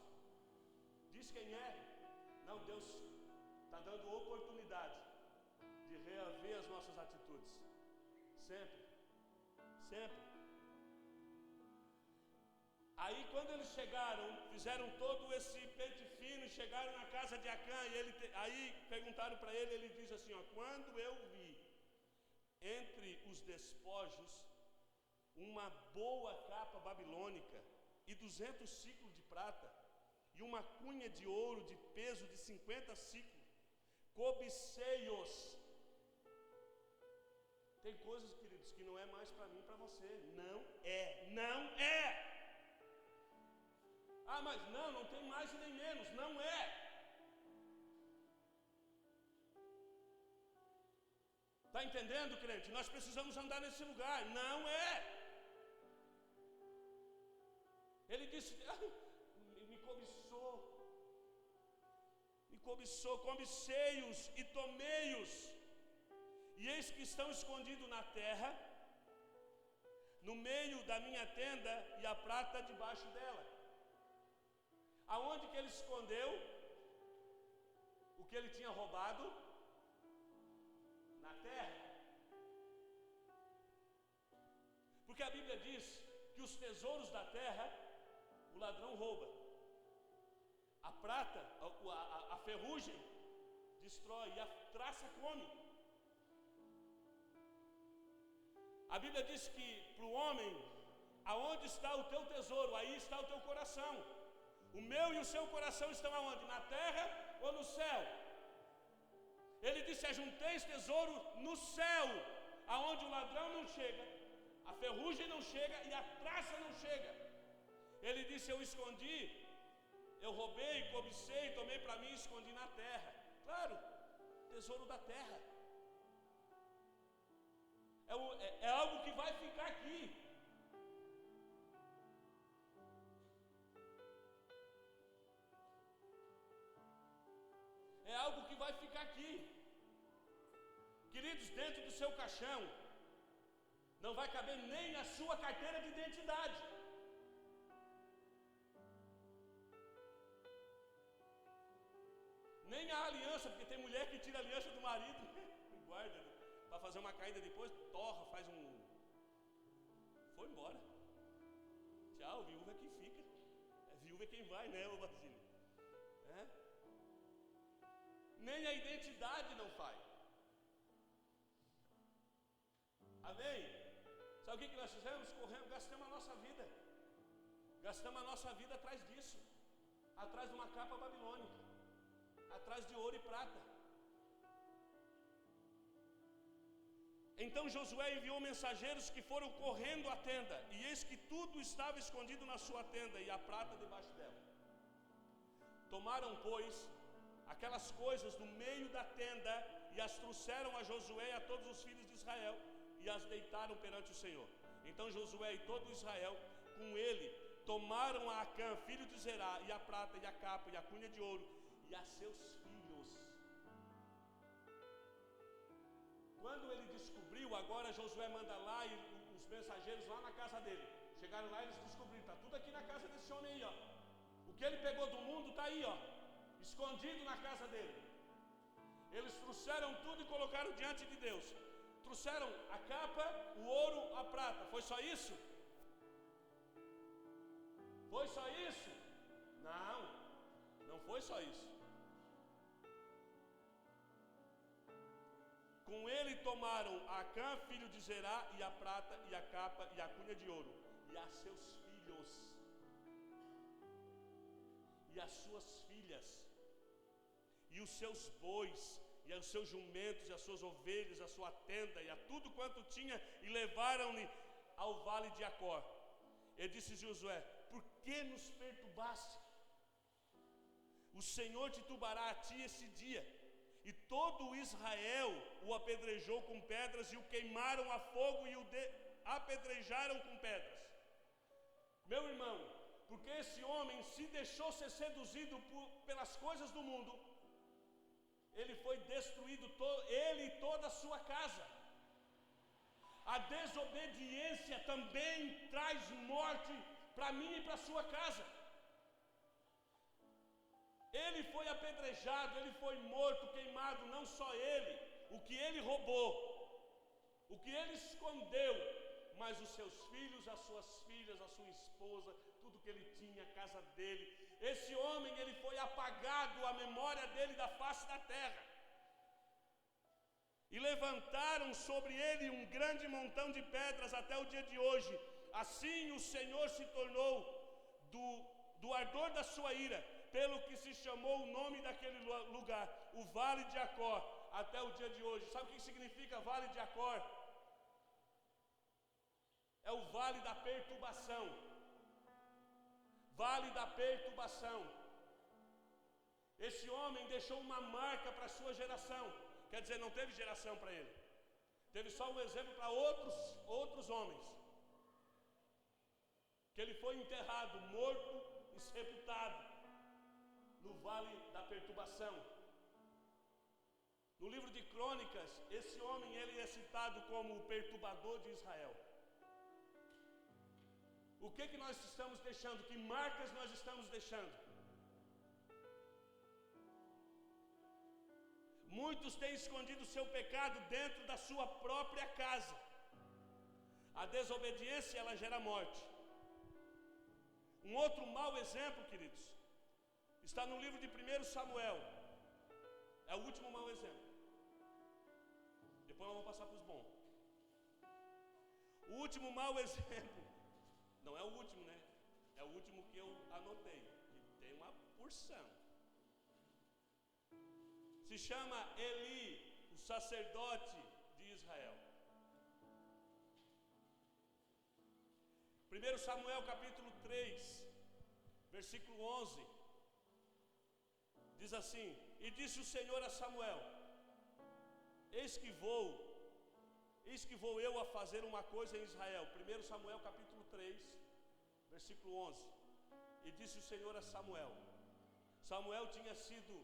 Diz quem é. Não, Deus está dando oportunidade de reaver as nossas atitudes. Sempre. Sempre. Aí quando eles chegaram, fizeram todo esse pente fino, chegaram na casa de Acã, e aí perguntaram para ele, ele diz assim, ó: quando eu vi entre os despojos uma boa capa babilônica e 200 ciclos de prata e uma cunha de ouro de peso de 50 ciclos, cobicei-os. Tem coisas, queridos, que não é mais para mim e para você. Não é. Ah, mas não tem mais e nem menos. Não é. Está entendendo, crente? Nós precisamos andar nesse lugar. Não é. Ele disse: me cobiçou, cobicei-os e tomei-os. E eis que estão escondidos na terra, no meio da minha tenda, e a prata debaixo dela. Aonde que ele escondeu o que ele tinha roubado? Na terra. Porque a Bíblia diz que os tesouros da terra o ladrão rouba. A prata, a ferrugem destrói e a traça come. A Bíblia diz que para o homem, aonde está o teu tesouro, aí está o teu coração. O meu e o seu coração estão aonde? Na terra ou no céu? Ele disse: ajunteis tesouro no céu, aonde o ladrão não chega, a ferrugem não chega e a traça não chega. Ele disse: eu escondi, eu roubei, cobicei, tomei para mim e escondi na terra. Claro, tesouro da terra. É algo que vai ficar aqui. É algo que vai ficar aqui. Queridos, dentro do seu caixão não vai caber nem a sua carteira de identidade. Nem a aliança, porque tem mulher que tira a aliança do marido e guarda, né? Para fazer uma caída depois, torra, faz um... Foi embora. Tchau, viúva é quem fica. É viúva é quem vai, né, ô Basílio? É? Nem a identidade não faz. Amém? Sabe o que nós fizemos? Corremos, gastamos a nossa vida. Gastamos a nossa vida atrás disso. Atrás de uma capa babilônica. Atrás de ouro e prata. Então Josué enviou mensageiros que foram correndo à tenda, e eis que tudo estava escondido na sua tenda, e a prata debaixo dela. Tomaram, pois, aquelas coisas do meio da tenda, e as trouxeram a Josué e a todos os filhos de Israel, e as deitaram perante o Senhor. Então Josué e todo Israel, com ele, tomaram a Acã, filho de Zerá, e a prata, e a capa, e a cunha de ouro, e a seus filhos. Quando ele descobriu, agora Josué manda lá, e os mensageiros lá na casa dele. Chegaram lá e eles descobriram: está tudo aqui na casa desse homem aí, ó. O que ele pegou do mundo está aí, ó, escondido na casa dele. Eles trouxeram tudo e colocaram diante de Deus. Trouxeram a capa, o ouro, a prata. Foi só isso? Foi só isso? Não foi só isso. Com ele tomaram Acã, filho de Zerá, e a prata, e a capa, e a cunha de ouro, e a seus filhos, e as suas filhas, e os seus bois, e aos seus jumentos, e as suas ovelhas, a sua tenda, e a tudo quanto tinha, e levaram-lhe ao vale de Acor. E disse Josué: por que nos perturbaste? O Senhor te turbará a ti esse dia. E todo Israel o apedrejou com pedras, e o queimaram a fogo, e o apedrejaram com pedras. Meu irmão, porque esse homem se deixou ser seduzido pelas coisas do mundo, ele foi destruído, ele e toda a sua casa. A desobediência também traz morte para mim e para a sua casa. Ele foi apedrejado, ele foi morto, queimado, não só ele, o que ele roubou, o que ele escondeu, mas os seus filhos, as suas filhas, a sua esposa, tudo que ele tinha, a casa dele. Esse homem, ele foi apagado, a memória dele da face da terra. E levantaram sobre ele um grande montão de pedras até o dia de hoje. Assim o Senhor se tornou do ardor da sua ira, pelo que se chamou o nome daquele lugar, o Vale de Acor, até o dia de hoje. Sabe o que significa Vale de Acor? É o Vale da Perturbação. Vale da Perturbação. Esse homem deixou uma marca para a sua geração. Quer dizer, não teve geração para ele. Teve só um exemplo para outros homens. Que ele foi enterrado, morto e sepultado no Vale da Perturbação. No livro de Crônicas, esse homem ele é citado como o perturbador de Israel. O que nós estamos deixando? Que marcas nós estamos deixando? Muitos têm escondido o seu pecado dentro da sua própria casa. A desobediência, ela gera morte. Um outro mau exemplo, queridos, está no livro de 1 Samuel. É o último mau exemplo. Depois nós vamos passar para os bons. O último mau exemplo, não é o último, né? É o último que eu anotei, que tem uma porção. Se chama Eli, o sacerdote de Israel. 1 Samuel capítulo 3, versículo 11. Diz assim: e disse o Senhor a Samuel: eis que vou eu a fazer uma coisa em Israel. 1 Samuel capítulo 3, versículo 11. E disse o Senhor a Samuel. Samuel tinha sido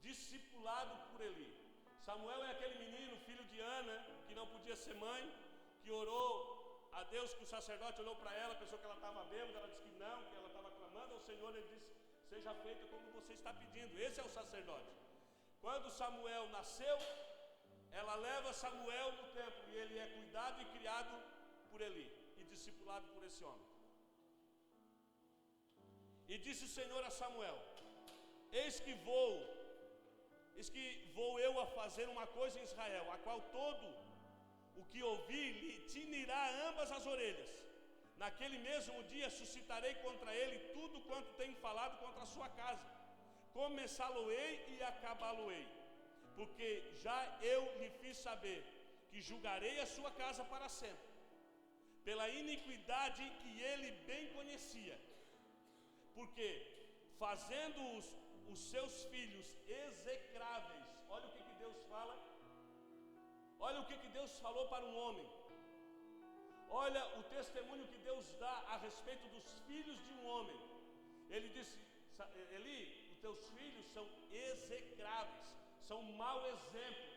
discipulado por Eli. Samuel é aquele menino, filho de Ana, que não podia ser mãe, que orou a Deus, que o sacerdote olhou para ela, pensou que ela estava bêbada, ela disse que não, que ela estava clamando ao Senhor. Ele disse: seja feito como você está pedindo. Esse é o sacerdote. Quando Samuel nasceu, ela leva Samuel no templo, e ele é cuidado e criado por Eli, e discipulado por esse homem. E disse o Senhor a Samuel: eis que vou eu a fazer uma coisa em Israel, a qual todo o que ouvir lhe tinirá ambas as orelhas. Naquele mesmo dia suscitarei contra ele tudo quanto tenho falado contra a sua casa. Começá-lo-ei e acabá-lo-ei, porque já eu lhe fiz saber que julgarei a sua casa para sempre, pela iniquidade que ele bem conhecia, porque fazendo os seus filhos execráveis. Olha o que Deus fala. Olha o que Deus falou para um homem. Olha o testemunho que Deus dá a respeito dos filhos de um homem. Ele disse: Eli, os teus filhos são execráveis, são um mau exemplo.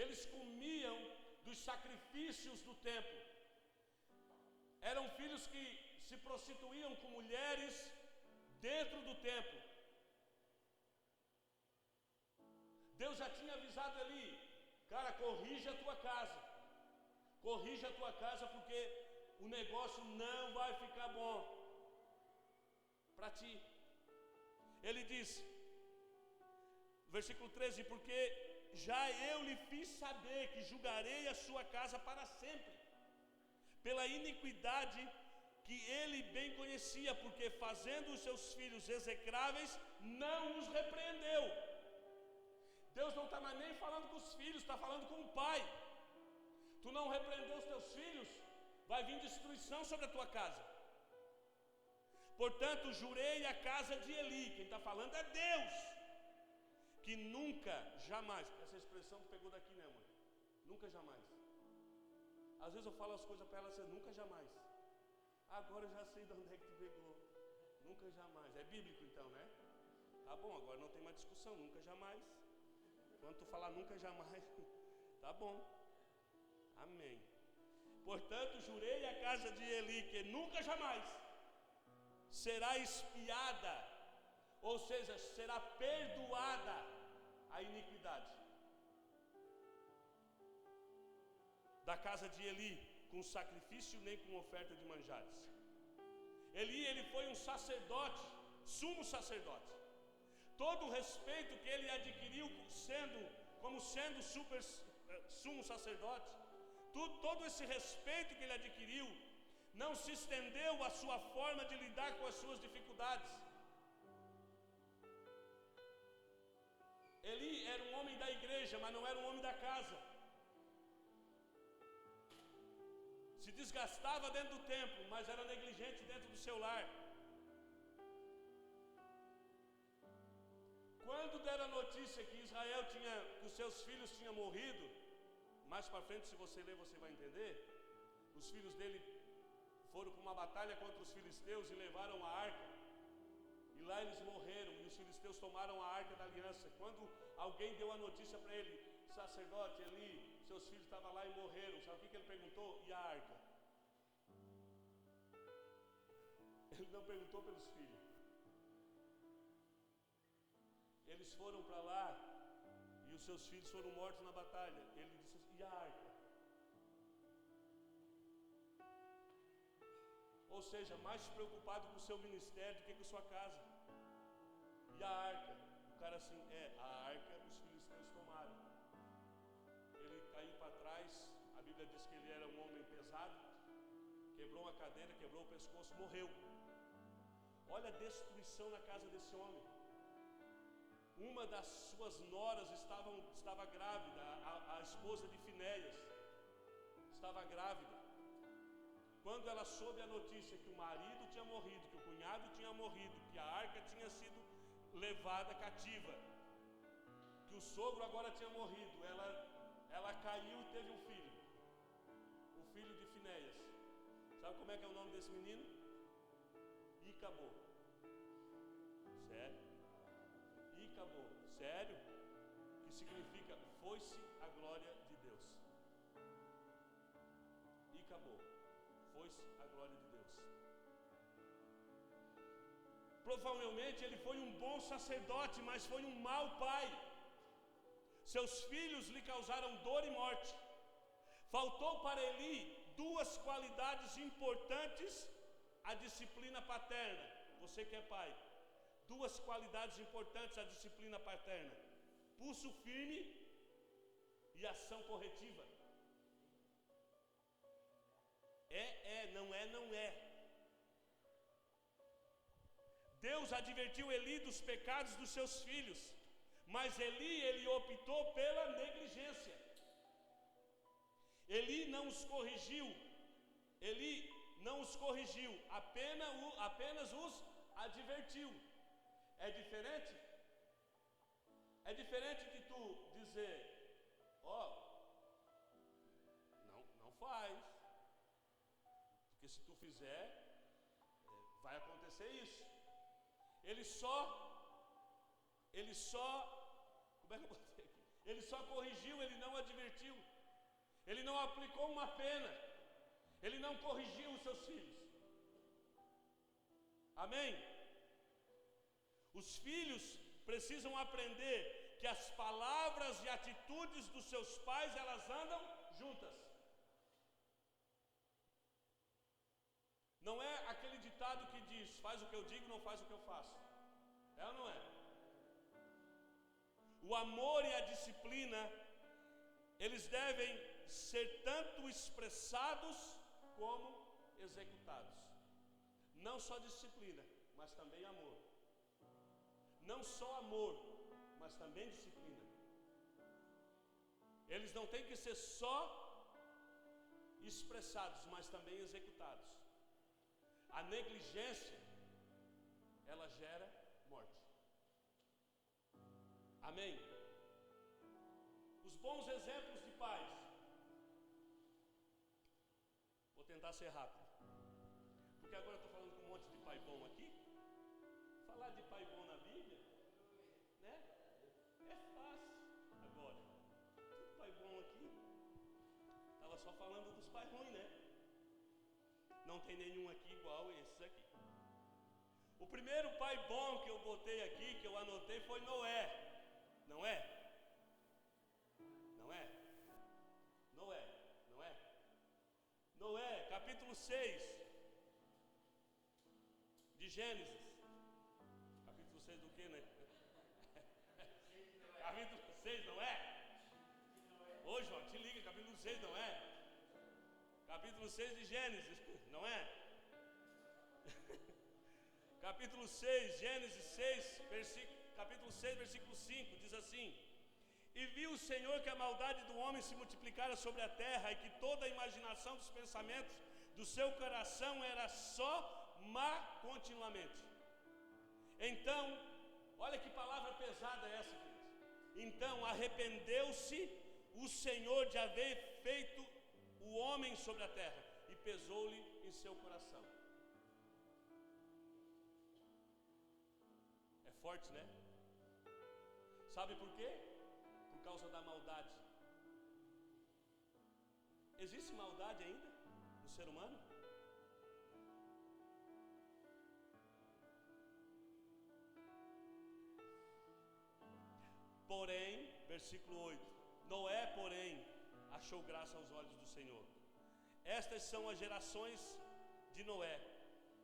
Eles comiam dos sacrifícios do templo. Eram filhos que se prostituíam com mulheres dentro do templo. Deus já tinha avisado Eli: cara, corrige a tua casa. Corrige a tua casa, porque o negócio não vai ficar bom para ti. Ele disse, versículo 13: porque já eu lhe fiz saber que julgarei a sua casa para sempre, pela iniquidade que ele bem conhecia, porque fazendo os seus filhos execráveis, não os repreendeu. Deus não está mais nem falando com os filhos, está falando com o pai. Tu não repreendeu os teus filhos, vai vir destruição sobre a tua casa. Portanto, jurei a casa de Eli, quem está falando é Deus, que nunca, jamais, essa expressão que pegou daqui, né, mãe? Nunca, jamais. Às vezes eu falo as coisas para ela assim, nunca, jamais. Agora eu já sei de onde é que tu pegou. Nunca, jamais. É bíblico então, né? Tá bom, agora não tem mais discussão, nunca, jamais. Quando tu falar nunca, jamais, tá bom. Amém. Portanto, jurei a casa de Eli que nunca, jamais será espiada, ou seja, será perdoada a iniquidade da casa de Eli, com sacrifício nem com oferta de manjares. Eli, ele foi um sacerdote, sumo sacerdote. Todo o respeito que ele adquiriu como sendo sumo sacerdote, todo esse respeito que ele adquiriu, não se estendeu à sua forma de lidar com as suas dificuldades. Eli era um homem da igreja, mas não era um homem da casa. Se desgastava dentro do templo, mas era negligente dentro do seu lar. Quando deram a notícia que Israel que os seus filhos tinham morrido, mais para frente, se você ler, você vai entender. Os filhos dele foram para uma batalha contra os filisteus e levaram a arca. E lá eles morreram, e os filisteus tomaram a arca da aliança. Quando alguém deu a notícia para ele, sacerdote Eli, seus filhos estavam lá e morreram. Sabe o que ele perguntou? E a arca? Ele não perguntou pelos filhos. Eles foram para lá e os seus filhos foram mortos na batalha. Ele disse assim, e a arca? Ou seja, mais preocupado com o seu ministério do que com a sua casa. E a arca? O cara assim, a arca os filisteus tomaram. Ele caiu para trás, a Bíblia diz que ele era um homem pesado, quebrou uma cadeira, quebrou o pescoço, morreu. Olha a destruição na casa desse homem. Uma das suas noras estava grávida, a esposa de Finéias estava grávida. Quando ela soube a notícia que o marido tinha morrido, que o cunhado tinha morrido, que a arca tinha sido levada cativa, que o sogro agora tinha morrido, ela caiu e teve um filho, o filho de Finéias. Sabe como é que é o nome desse menino? Icabô. Sério? Icabô. Sério? Que significa foi-se a glória de Deus. Icabô. Foi-se a glória de Deus. Provavelmente ele foi um bom sacerdote, mas foi um mau pai. Seus filhos lhe causaram dor e morte. Faltou para Eli duas qualidades importantes à disciplina paterna. Você que é pai, duas qualidades importantes à disciplina paterna: pulso firme e ação corretiva. Não é. Deus advertiu Eli dos pecados dos seus filhos, mas ele optou pela negligência. Eli não os corrigiu, apenas os advertiu. É diferente? É diferente de tu dizer, não faz, porque se tu fizer, vai acontecer isso. Ele só, como é que eu botei aqui? Ele só corrigiu, ele não advertiu. Ele não aplicou uma pena. Ele não corrigiu os seus filhos. Amém? Os filhos precisam aprender que as palavras e atitudes dos seus pais, elas andam juntas. Não é aquele ditado que diz, faz o que eu digo, não faz o que eu faço. É ou não é? O amor e a disciplina, eles devem ser tanto expressados como executados. Não só disciplina, mas também amor. Não só amor, mas também disciplina. eles não têm que ser só expressados, mas também executados. A negligência, ela gera morte. Amém? Os bons exemplos de pais. Vou tentar ser rápido, porque agora eu estou falando com um monte de pai bom aqui. Falar de pai bom na Bíblia, né? É fácil agora. Tudo pai bom aqui. Estava só falando dos pais ruins, né? Não tem nenhum aqui igual esses aqui. O primeiro pai bom que eu botei aqui, que eu anotei, foi Noé. Não é? Não é? Noé, não é? Noé, capítulo 6 de Gênesis. Capítulo 6 do que, né? Capítulo 6, não é? Ô João, te liga, capítulo 6, não é? Capítulo 6 de Gênesis, não é? Capítulo 6, Gênesis 6, capítulo 6, versículo 5, diz assim: E viu o Senhor que a maldade do homem se multiplicara sobre a terra, e que toda a imaginação dos pensamentos do seu coração era só má continuamente. Então, olha que palavra pesada é essa, queridos. Então arrependeu-se o Senhor de haver feito o homem sobre a terra, e pesou-lhe em seu coração. É forte, né? Sabe por quê? Por causa da maldade. Existe maldade ainda no ser humano? Porém, versículo 8: Noé, porém, achou graça aos olhos do Senhor. Estas são as gerações de Noé.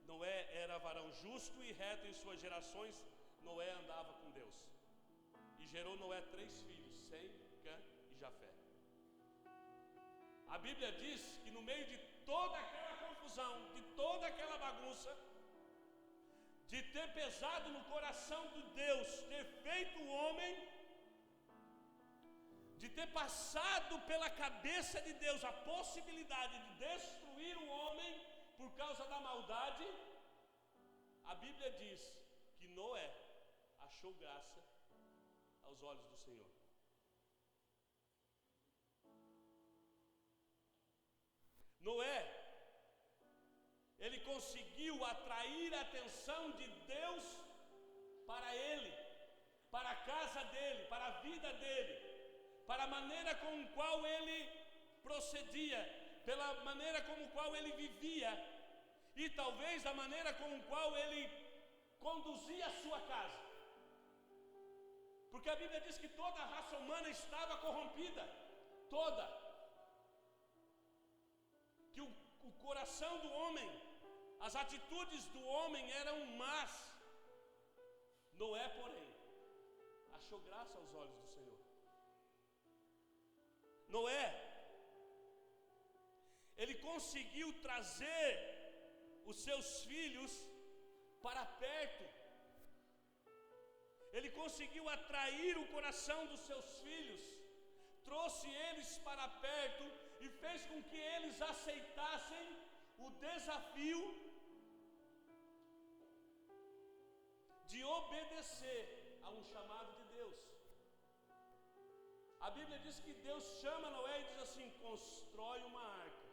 Noé era varão justo e reto em suas gerações. Noé andava com Deus. E gerou Noé 3 filhos, Sem, Cã e Jafé. A Bíblia diz que no meio de toda aquela confusão, de toda aquela bagunça, de ter pesado no coração de Deus, ter feito o homem, de ter passado pela cabeça de Deus a possibilidade de destruir o homem por causa da maldade, a Bíblia diz que Noé achou graça aos olhos do Senhor. Noé, ele conseguiu atrair a atenção de Deus para ele, para a casa dele, para a vida dele, para a maneira com a qual ele procedia, pela maneira com a qual ele vivia, e talvez a maneira com a qual ele conduzia a sua casa. Porque a Bíblia diz que toda a raça humana estava corrompida, toda. Que o coração do homem, as atitudes do homem eram más. Noé, porém, achou graça aos olhos do Senhor. Noé, ele conseguiu trazer os seus filhos para perto. Ele conseguiu atrair o coração dos seus filhos, trouxe eles para perto e fez com que eles aceitassem o desafio de obedecer a um chamado de Deus. A Bíblia diz que Deus chama Noé e diz assim: constrói uma arca,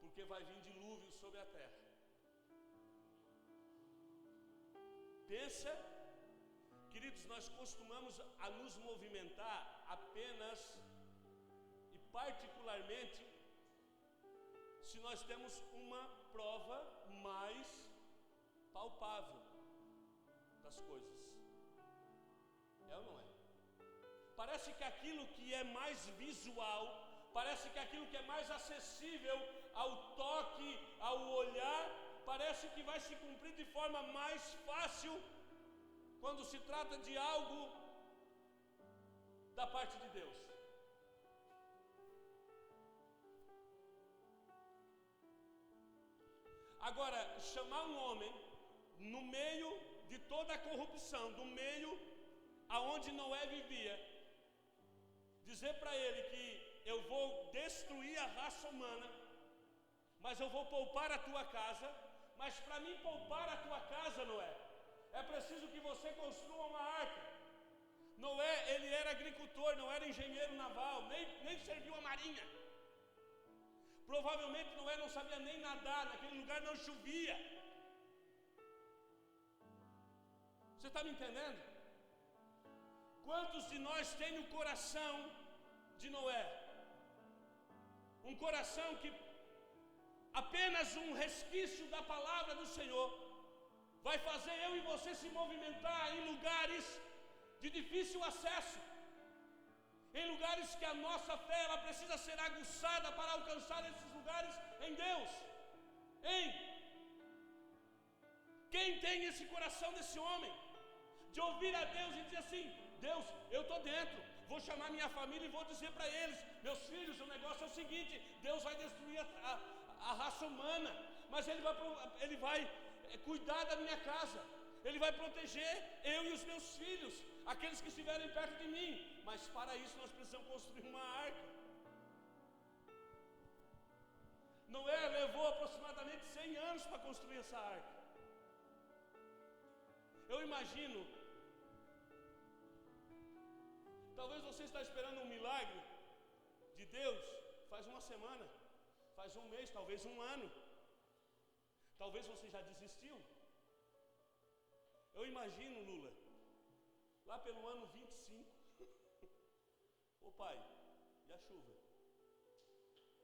porque vai vir dilúvio sobre a terra. Pensa, queridos, nós costumamos a nos movimentar apenas e particularmente se nós temos uma prova mais palpável das coisas. É ou não é? Parece que aquilo que é mais visual, parece que aquilo que é mais acessível ao toque, ao olhar, parece que vai se cumprir de forma mais fácil quando se trata de algo da parte de Deus. Agora, chamar um homem no meio de toda a corrupção, do meio aonde Noé vivia, dizer para ele que eu vou destruir a raça humana, mas eu vou poupar a tua casa. Mas para mim poupar a tua casa, Noé, é preciso que você construa uma arca. Noé, ele era agricultor, não era engenheiro naval, nem serviu a marinha. Provavelmente Noé não sabia nem nadar, naquele lugar não chovia. Você está me entendendo? Quantos de nós têm o coração de Noé? Um coração que apenas um resquício da palavra do Senhor vai fazer eu e você se movimentar em lugares de difícil acesso, em lugares que a nossa fé ela precisa ser aguçada para alcançar esses lugares em Deus. Quem tem esse coração desse homem, de ouvir a Deus e dizer assim: Deus, eu estou dentro, vou chamar minha família e vou dizer para eles: meus filhos, o negócio é o seguinte, Deus vai destruir a raça humana, mas Ele vai cuidar da minha casa, Ele vai proteger eu e os meus filhos, aqueles que estiverem perto de mim, mas para isso nós precisamos construir uma arca. Noé levou aproximadamente 100 anos para construir essa arca. Eu imagino, talvez você está esperando um milagre de Deus faz uma semana, faz um mês, talvez um ano. Talvez você já desistiu. Eu imagino, Lula, lá pelo ano 25. Ô pai, e a chuva?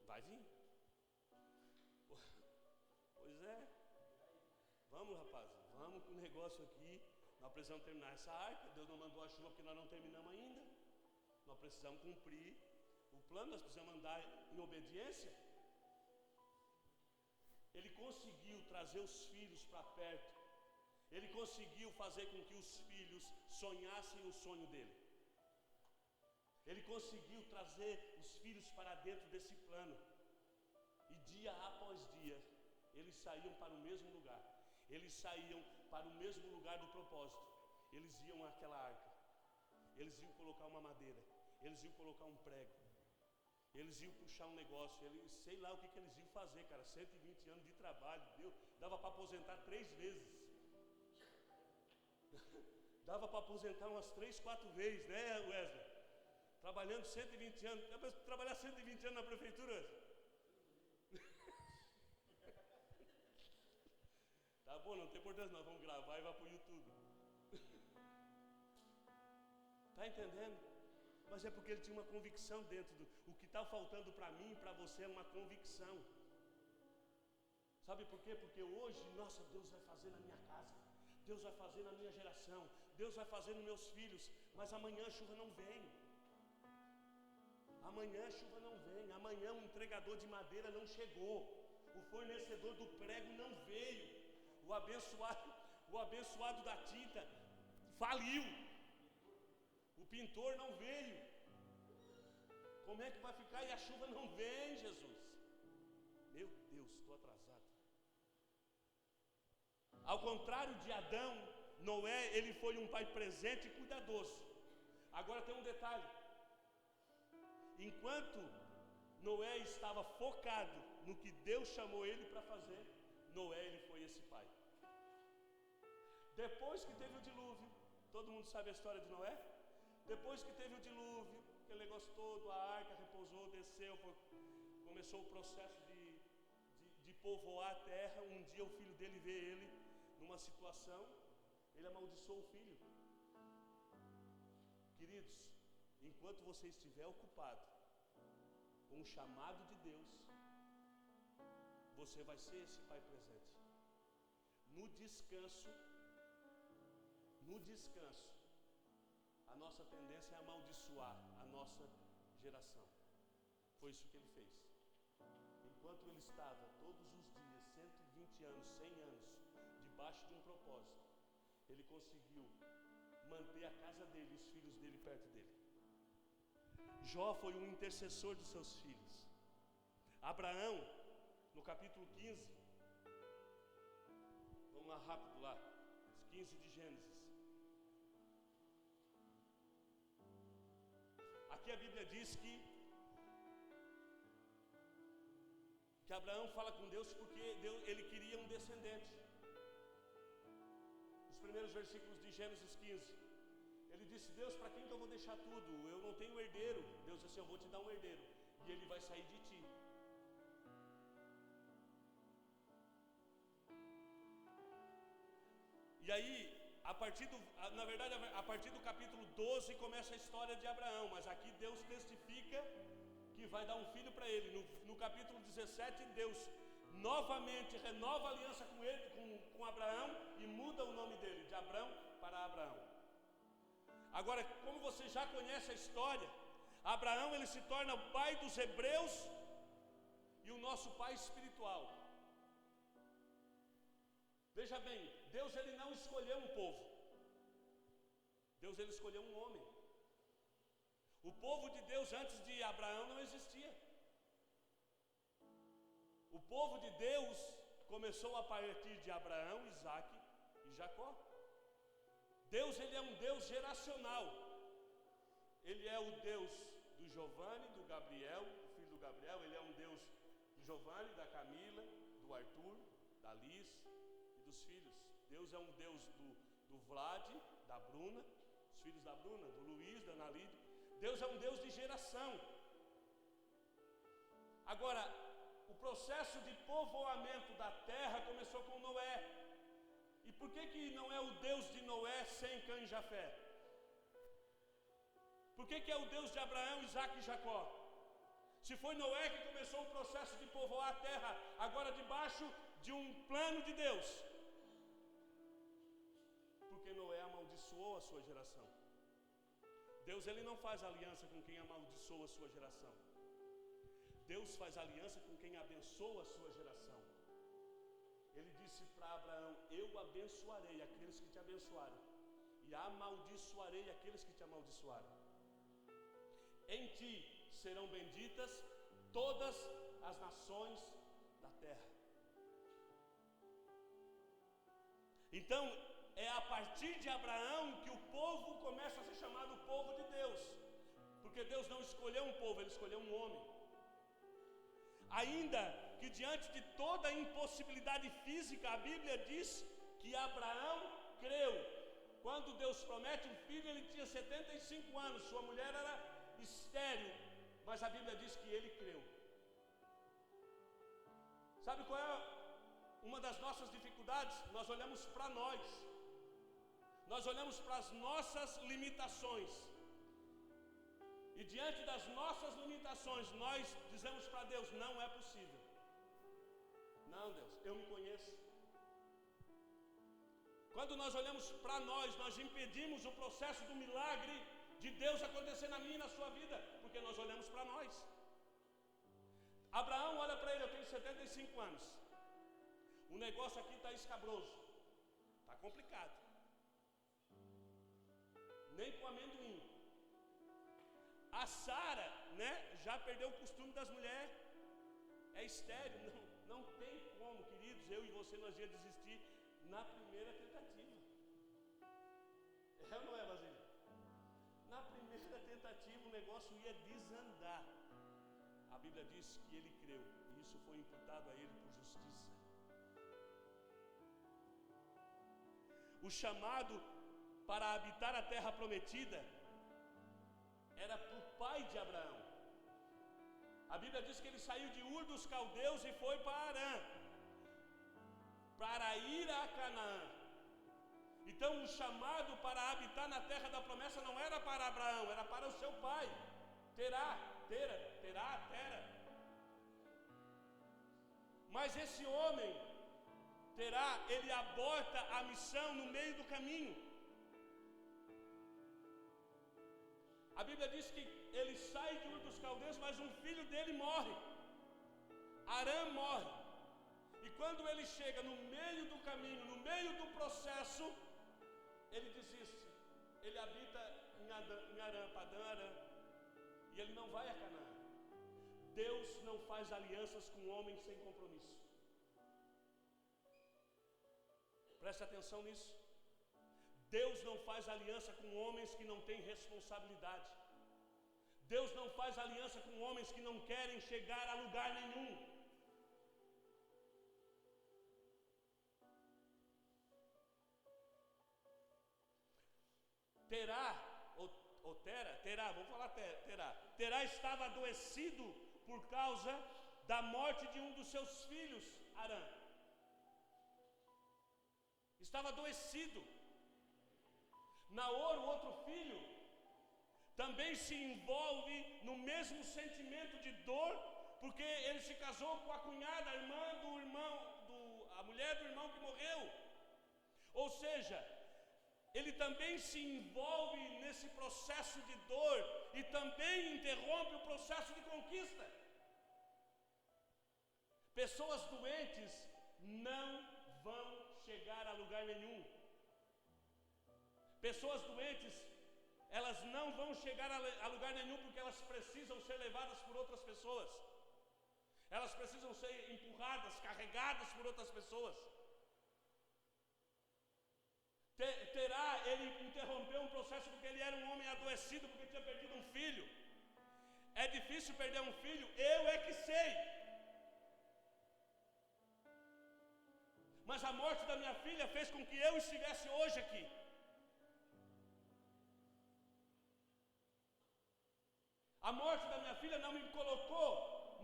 Vai vir? Pois é. Vamos, rapaz, vamos com o negócio aqui. Nós precisamos terminar essa arca. Deus não mandou a chuva porque nós não terminamos ainda. Nós precisamos cumprir o plano, nós precisamos andar em obediência. Ele conseguiu trazer os filhos para perto. Ele conseguiu fazer com que os filhos sonhassem o sonho dele. Ele conseguiu trazer os filhos para dentro desse plano. E dia após dia, eles saíam para o mesmo lugar. Eles saíam para o mesmo lugar do propósito. Eles iam àquela arca. Eles iam colocar uma madeira. Eles iam colocar um prego. Eles iam puxar um negócio. Sei lá o que eles iam fazer, cara. 120 anos de trabalho. Dava para aposentar 3 vezes. Dava para aposentar umas 3, 4 vezes, né, Wesley? Trabalhando 120 anos. Dá para trabalhar 120 anos na prefeitura, Wesley? Tá bom, não tem importância, nós vamos gravar e vai para o YouTube. Tá entendendo? Mas é porque ele tinha uma convicção dentro do... O que está faltando para mim e para você é uma convicção. Sabe por quê? Porque hoje, nossa, Deus vai fazer na minha casa, Deus vai fazer na minha geração, Deus vai fazer nos meus filhos, mas amanhã a chuva não vem. Amanhã a chuva não vem. Amanhã o entregador de madeira não chegou. O fornecedor do prego não veio. O abençoado da tinta faliu. O pintor não veio. Como é que vai ficar? E a chuva não vem, Jesus. Meu Deus, estou atrasado. Ao contrário de Adão, Noé, ele foi um pai presente e cuidadoso. Agora tem um detalhe. Enquanto Noé estava focado no que Deus chamou ele para fazer, Noé, ele foi esse pai. Depois que teve o dilúvio, todo mundo sabe a história de Noé? Depois que teve o dilúvio, aquele negócio todo, a arca repousou, desceu, começou o processo de povoar a terra. Um dia o filho dele vê ele numa situação, ele amaldiçoou o filho. Queridos, enquanto você estiver ocupado com o chamado de Deus, você vai ser esse pai presente. No descanso, a nossa tendência é amaldiçoar a nossa geração. Foi isso que ele fez. Enquanto ele estava todos os dias, 120 anos, 100 anos, debaixo de um propósito, ele conseguiu manter a casa dele e os filhos dele perto dele. Jó foi um intercessor dos seus filhos. Abraão, no capítulo 15, vamos lá rápido lá, 15 de Gênesis. aqui a Bíblia diz que Abraão fala com Deus porque ele queria um descendente. Os primeiros versículos de Gênesis 15, ele disse: Deus, para quem que eu vou deixar tudo? Eu não tenho herdeiro. Deus disse: eu vou te dar um herdeiro, e ele vai sair de ti. E aí, na verdade, a partir do capítulo 12 começa a história de Abraão, mas aqui Deus testifica que vai dar um filho para ele. No capítulo 17, Deus novamente renova a aliança com ele, com Abraão, e muda o nome dele, de Abrão para Abraão. Agora, como você já conhece a história, Abraão ele se torna o pai dos hebreus e o nosso pai espiritual. Veja bem, Deus ele não escolheu um povo. Deus ele escolheu um homem. O povo de Deus antes de Abraão não existia. O povo de Deus começou a partir de Abraão, Isaque e Jacó. Deus ele é um Deus geracional. Ele é o Deus do Giovanni, do Gabriel, o filho do Gabriel. Ele é um Deus do Giovanni, da Camila, do Arthur, da Liz e dos filhos. Deus é um Deus do Vlad, da Bruna, os filhos da Bruna, do Luiz, da Nalide. Deus é um Deus de geração. Agora, o processo de povoamento da terra começou com Noé. E por que não é o Deus de Noé, Sem, Cã e Jafé? Por que é o Deus de Abraão, Isaque e Jacó? Se foi Noé que começou o processo de povoar a terra, agora debaixo de um plano de Deus. Porque Noé amaldiçoou a sua geração. Deus ele não faz aliança com quem amaldiçoa a sua geração. Deus faz aliança com quem abençoa a sua geração. Ele disse para Abraão: eu abençoarei aqueles que te abençoarem, e amaldiçoarei aqueles que te amaldiçoarem. Em ti serão benditas todas as nações da terra. Então, é a partir de Abraão que o povo começa a ser chamado povo de Deus. Porque Deus não escolheu um povo, ele escolheu um homem. Ainda que diante de toda a impossibilidade física, a Bíblia diz que Abraão creu. Quando Deus promete um filho, ele tinha 75 anos, sua mulher era estéril, mas a Bíblia diz que ele creu. Sabe qual é uma das nossas dificuldades? Nós olhamos para nós olhamos para as nossas limitações, e diante das nossas limitações, nós dizemos para Deus: não é possível. Não, Deus, eu me conheço. Quando nós olhamos para nós impedimos o processo do milagre de Deus acontecer na minha e na sua vida, porque nós olhamos para nós. Abraão olha para ele: eu tenho 75 anos, o negócio aqui está escabroso, está complicado, nem com amendoim. A Sara, né, já perdeu o costume das mulheres, é estéril, não tem como, queridos, eu e você nós ia desistir na primeira tentativa. É ou não é, Basílio? Na primeira tentativa o negócio ia desandar. A Bíblia diz que ele creu, e isso foi imputado a ele por justiça. O chamado para habitar a terra prometida era para o pai de Abraão. A Bíblia diz que ele saiu de Ur dos Caldeus e foi para Harã, para ir a Canaã. Então o chamado para habitar na terra da promessa não era para Abraão, era para o seu pai, Terá. Mas esse homem, Terá, ele aborta a missão no meio do caminho. A Bíblia diz que ele sai de Ur dos Caldeus, mas um filho dele morre. Harã morre. E quando ele chega no meio do caminho, no meio do processo, ele desiste. Ele habita em Harã, Padã Harã, e ele não vai a Canaã. Deus não faz alianças com homens sem compromisso. Preste atenção nisso. Deus não faz aliança com homens que não têm responsabilidade. Deus não faz aliança com homens que não querem chegar a lugar nenhum. Terá estava adoecido por causa da morte de um dos seus filhos, Arã. Estava adoecido. Naor, o outro filho, também se envolve no mesmo sentimento de dor, porque ele se casou com a cunhada, a irmã do irmão, a mulher do irmão que morreu. Ou seja, ele também se envolve nesse processo de dor e também interrompe o processo de conquista. Pessoas doentes não vão chegar a lugar nenhum. Pessoas doentes, elas não vão chegar a lugar nenhum porque elas precisam ser levadas por outras pessoas. Elas precisam ser empurradas, carregadas por outras pessoas. Terá, ele interrompeu um processo porque ele era um homem adoecido, porque tinha perdido um filho. É difícil perder um filho? Eu é que sei. Mas a morte da minha filha fez com que eu estivesse hoje aqui. A morte da minha filha não me colocou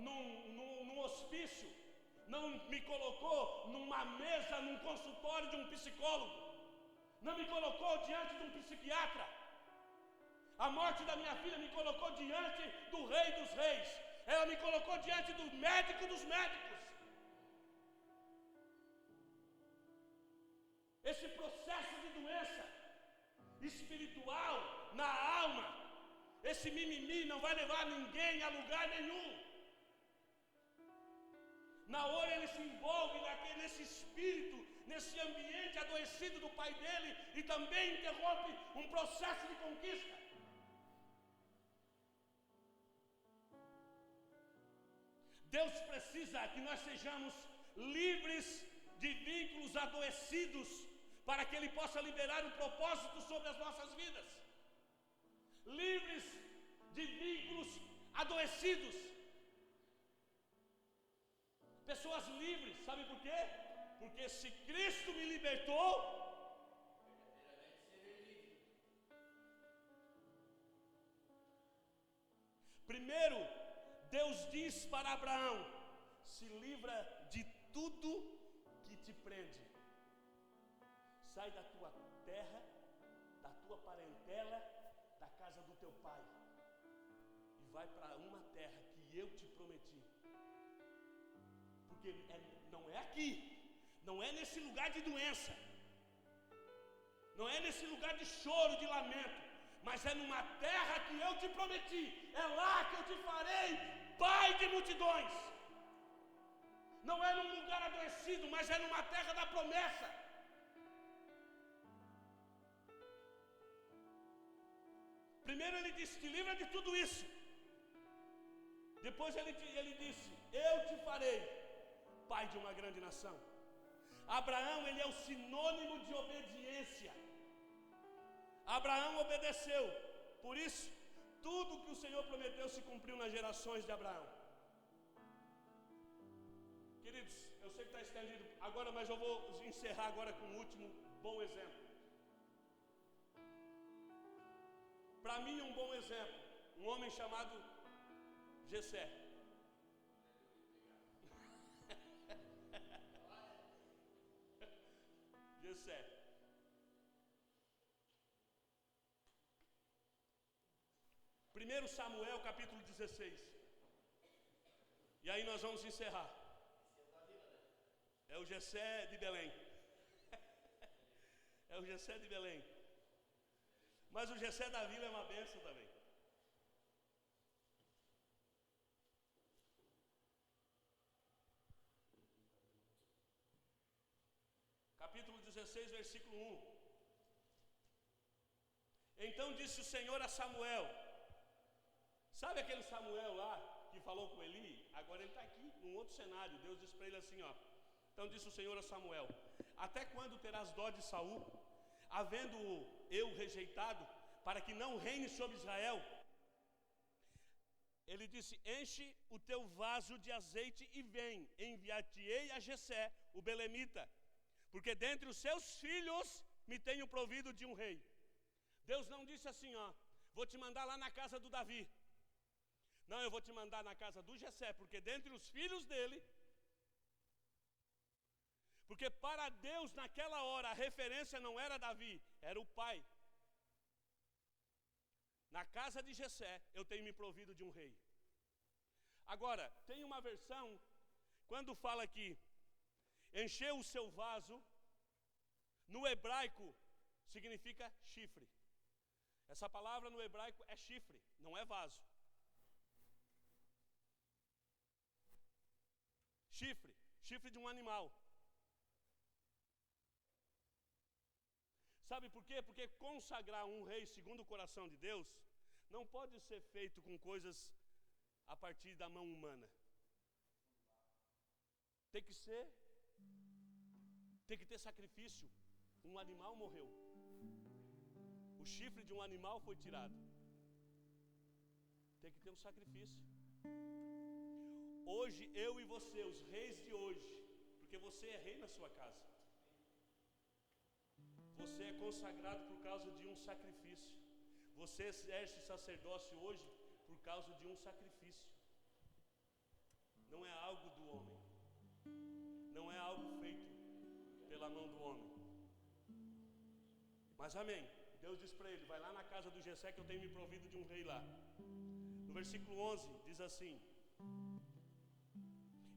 num hospício, não me colocou numa mesa, num consultório de um psicólogo, não me colocou diante de um psiquiatra. A morte da minha filha me colocou diante do Rei dos Reis. Ela me colocou diante do médico dos médicos. Esse processo de doença espiritual na alma, esse mimimi não vai levar ninguém a lugar nenhum. Naor, ele se envolve nesse espírito, nesse ambiente adoecido do pai dele e também interrompe um processo de conquista. Deus precisa que nós sejamos livres de vínculos adoecidos para que Ele possa liberar um propósito sobre as nossas vidas. Livres de vínculos adoecidos. Pessoas livres, sabe por quê? Porque se Cristo me libertou, primeiro, Deus diz para Abraão: se livra de tudo que te prende. Sai da tua terra, da tua parentela, da casa do teu pai, e vai para uma terra que eu te prometi. Porque não é aqui, não é nesse lugar de doença, não é nesse lugar de choro, de lamento, mas é numa terra que eu te prometi. É lá que eu te farei pai de multidões. Não é num lugar adoecido, mas é numa terra da promessa. Primeiro ele disse: te livra de tudo isso. Depois ele disse: eu te farei pai de uma grande nação. Abraão, ele é o sinônimo de obediência. Abraão obedeceu. Por isso, tudo que o Senhor prometeu se cumpriu nas gerações de Abraão. Queridos, eu sei que está estendido agora, mas eu vou encerrar agora com um último bom exemplo. Para mim, um bom exemplo, um homem chamado Jessé. Jessé. 1 Samuel capítulo 16. E aí nós vamos encerrar. É o Jessé de Belém. É o Jessé de Belém. Mas o Jessé da vila é uma bênção também. Capítulo 16, versículo 1. Então disse o Senhor a Samuel. Sabe aquele Samuel lá que falou com Eli? Agora ele está aqui, num outro cenário. Deus disse para ele assim, ó. Então disse o Senhor a Samuel: até quando terás dó de Saul, havendo eu rejeitado, para que não reine sobre Israel? ele disse: enche o teu vaso de azeite e vem, enviar-te-ei a Jessé, o belemita, porque dentre os seus filhos me tenho provido de um rei. Deus não disse assim, ó, vou te mandar lá na casa do Davi. Não, eu vou te mandar na casa do Jessé, porque dentre os filhos dele, porque para Deus naquela hora a referência não era Davi, era o pai. Na casa de Jessé eu tenho me provido de um rei. Agora, tem uma versão, quando fala aqui, encheu o seu vaso, no hebraico significa chifre. Essa palavra no hebraico é chifre, não é vaso. Chifre, chifre de um animal. Sabe por quê? Porque consagrar um rei segundo o coração de Deus não pode ser feito com coisas a partir da mão humana. Tem que ter sacrifício. Um animal morreu. O chifre de um animal foi tirado. Tem que ter um sacrifício. Hoje, eu e você, os reis de hoje, porque você é rei na sua casa, você é consagrado por causa de um sacrifício. Você exerce sacerdócio hoje por causa de um sacrifício. Não é algo do homem. Não é algo feito pela mão do homem. Mas amém. Deus diz para ele, vai lá na casa do Jessé que eu tenho me provido de um rei lá. No versículo 11 diz assim,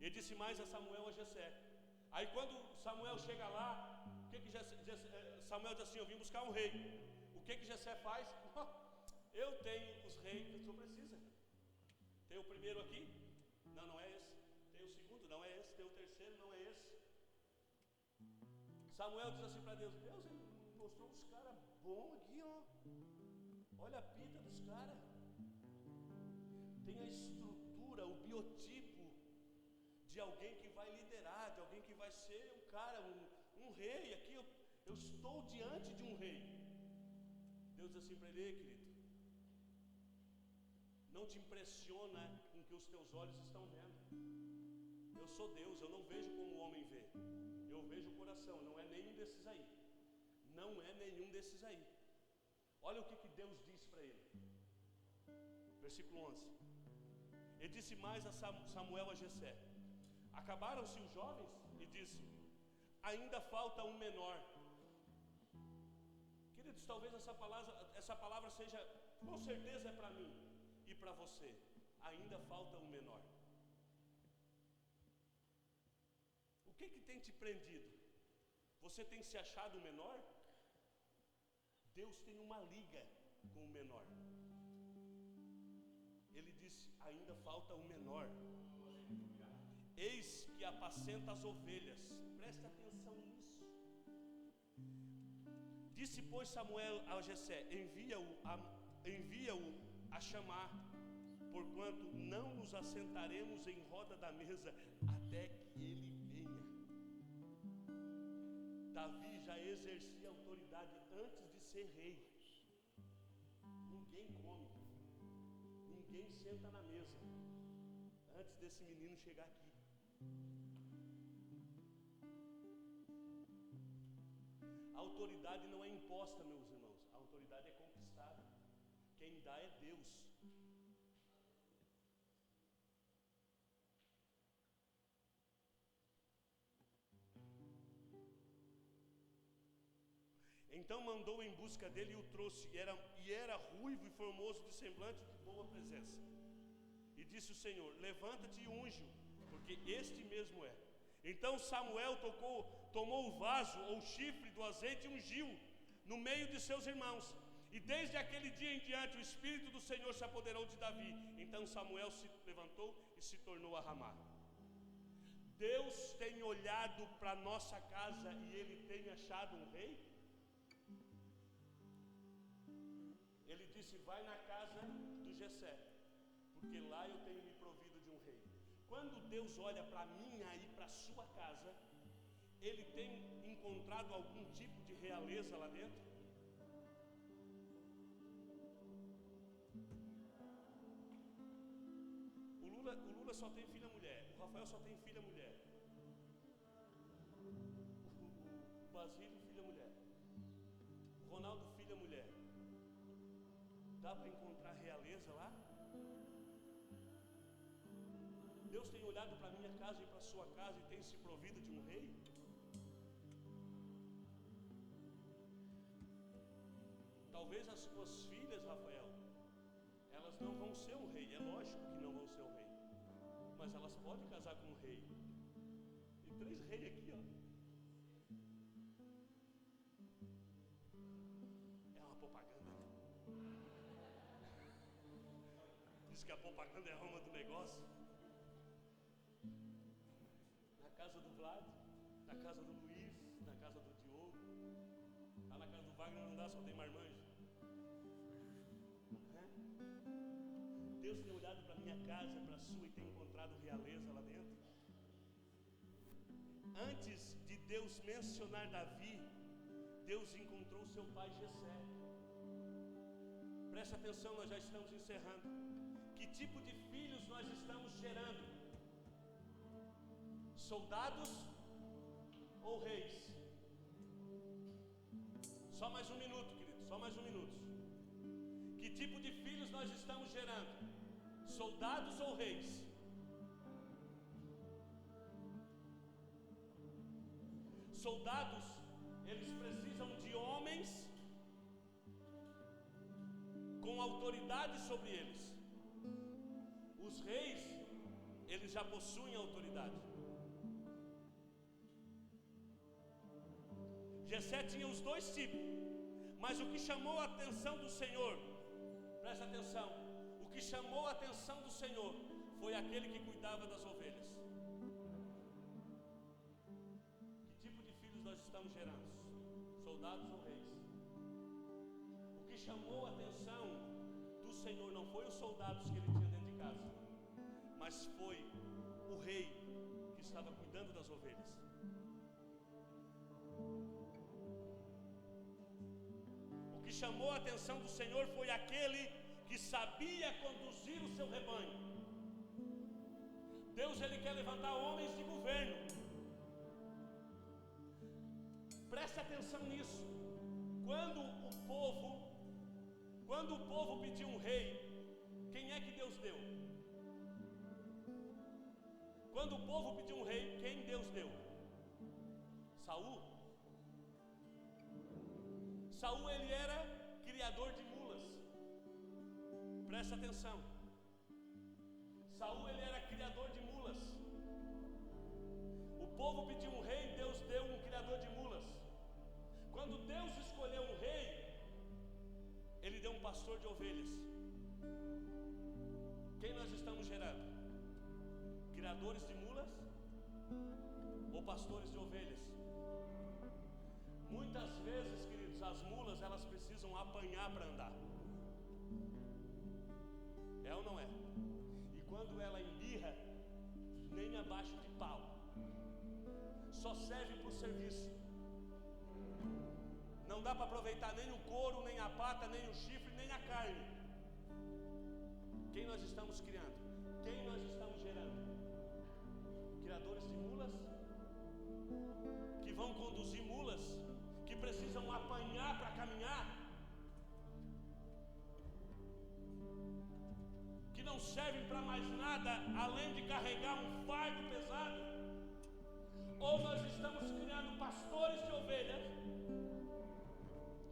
ele disse mais a Samuel a Jessé. Aí quando Samuel chega lá, o que Samuel diz assim, eu vim buscar um rei. O que Jessé faz? Eu tenho os reis que o senhor precisa. Tem o primeiro aqui? Não, não é esse. Tem o segundo? Não é esse. Tem o terceiro? Não é esse. Samuel diz assim para Deus, Deus, ele mostrou uns caras bons aqui, ó. Olha a pinta dos caras. Tem a estrutura, o biotipo de alguém que vai liderar, de alguém que vai ser um cara, um rei. Aqui eu estou diante de um rei. Deus diz assim para ele, querido, não te impressiona com o que os teus olhos estão vendo. Eu sou Deus, eu não vejo como o homem vê. Eu vejo o coração, não é nenhum desses aí. Não é nenhum desses aí. Olha o que Deus disse para ele. Versículo 11. Ele disse mais a Samuel a Jessé. Acabaram-se os jovens? E disse, ainda falta um menor. Queridos, talvez essa palavra seja, com certeza é para mim e para você. Ainda falta um menor. O que tem te prendido? Você tem se achado o menor? Deus tem uma liga com o menor. Ele disse, ainda falta um menor. Eis que apacenta as ovelhas. Presta atenção nisso. Disse, pois, Samuel a Jessé, envia-o a chamar, porquanto não nos assentaremos em roda da mesa até que ele venha. Davi já exercia autoridade antes de ser rei. Ninguém come, ninguém senta na mesa antes desse menino chegar aqui. A autoridade não é imposta, meus irmãos. A autoridade é conquistada. Quem dá é Deus. Então mandou em busca dele e o trouxe. E era ruivo e formoso de semblante, de boa presença. E disse o Senhor, levanta-te e unge-o, porque este mesmo é. Então Samuel tomou o vaso ou chifre do azeite e ungiu no meio de seus irmãos. E desde aquele dia em diante o Espírito do Senhor se apoderou de Davi. Então Samuel se levantou e se tornou a Ramá. Deus tem olhado para a nossa casa e Ele tem achado um rei? Ele disse, vai na casa do Jessé, porque lá eu tenho me provido de um rei. Quando Deus olha para a minha e para a sua casa, Ele tem encontrado algum tipo de realeza lá dentro? Lula só tem filha mulher, o Rafael só tem filha mulher, o Basílio filha mulher, o Ronaldo filha mulher. Dá para encontrar realeza lá? Deus tem olhado para a minha casa e para a sua casa e tem se provido de um rei? Talvez as suas filhas, Rafael, elas não vão ser um rei, é lógico que não vão ser um rei, mas elas podem casar com um rei. Tem 3 reis aqui, ó. É uma propaganda. Diz que a propaganda é a alma do negócio. Na casa do Vlad, na casa do Luiz, na casa do Diogo, lá na casa do Wagner não dá, só tem marmanjo. Deus tem olhado para a minha casa, para a sua, e tem encontrado realeza lá dentro. Antes de Deus mencionar Davi, Deus encontrou seu pai Jessé. Presta atenção, nós já estamos encerrando. Que tipo de filhos nós estamos gerando? Soldados ou reis? Só mais um minuto, querido, só mais um minuto. Que tipo de filhos nós estamos gerando? Soldados ou reis? Soldados, eles precisam de homens com autoridade sobre eles. Os reis, eles já possuem autoridade. Jessé tinha os 2 tipos, mas o que chamou a atenção do Senhor, presta atenção, o que chamou a atenção do Senhor foi aquele que cuidava das ovelhas. Que tipo de filhos nós estamos gerando? Soldados ou reis? O que chamou a atenção do Senhor não foi os soldados que ele tinha dentro de casa, mas foi o rei que estava cuidando das ovelhas. O que chamou a atenção do Senhor foi aquele que sabia conduzir o seu rebanho. Deus, ele quer levantar homens de governo. Preste atenção nisso. Quando o povo pediu um rei, quem é que Deus deu? Quando o povo pediu um rei, quem Deus deu? Saul. Saul, ele era criador de mulas. Presta atenção. Saul, ele era criador de mulas. O povo pediu um rei, Deus deu um criador de mulas. Quando Deus escolheu um rei, ele deu um pastor de ovelhas. Quem nós estamos gerando? Criadores de mulas ou pastores de ovelhas? Muitas vezes, queridos, as mulas, elas precisam apanhar para andar. É ou não é? E quando ela embirra, nem abaixo de pau. Só serve por serviço. Não dá para aproveitar nem o couro, nem a pata, nem o chifre, nem a carne. Quem nós estamos criando? Quem nós estamos gerando? Criadores de mulas? Que vão conduzir mulas? Que precisam apanhar para caminhar? Que não servem para mais nada além de carregar um fardo pesado? Ou nós estamos criando pastores de ovelhas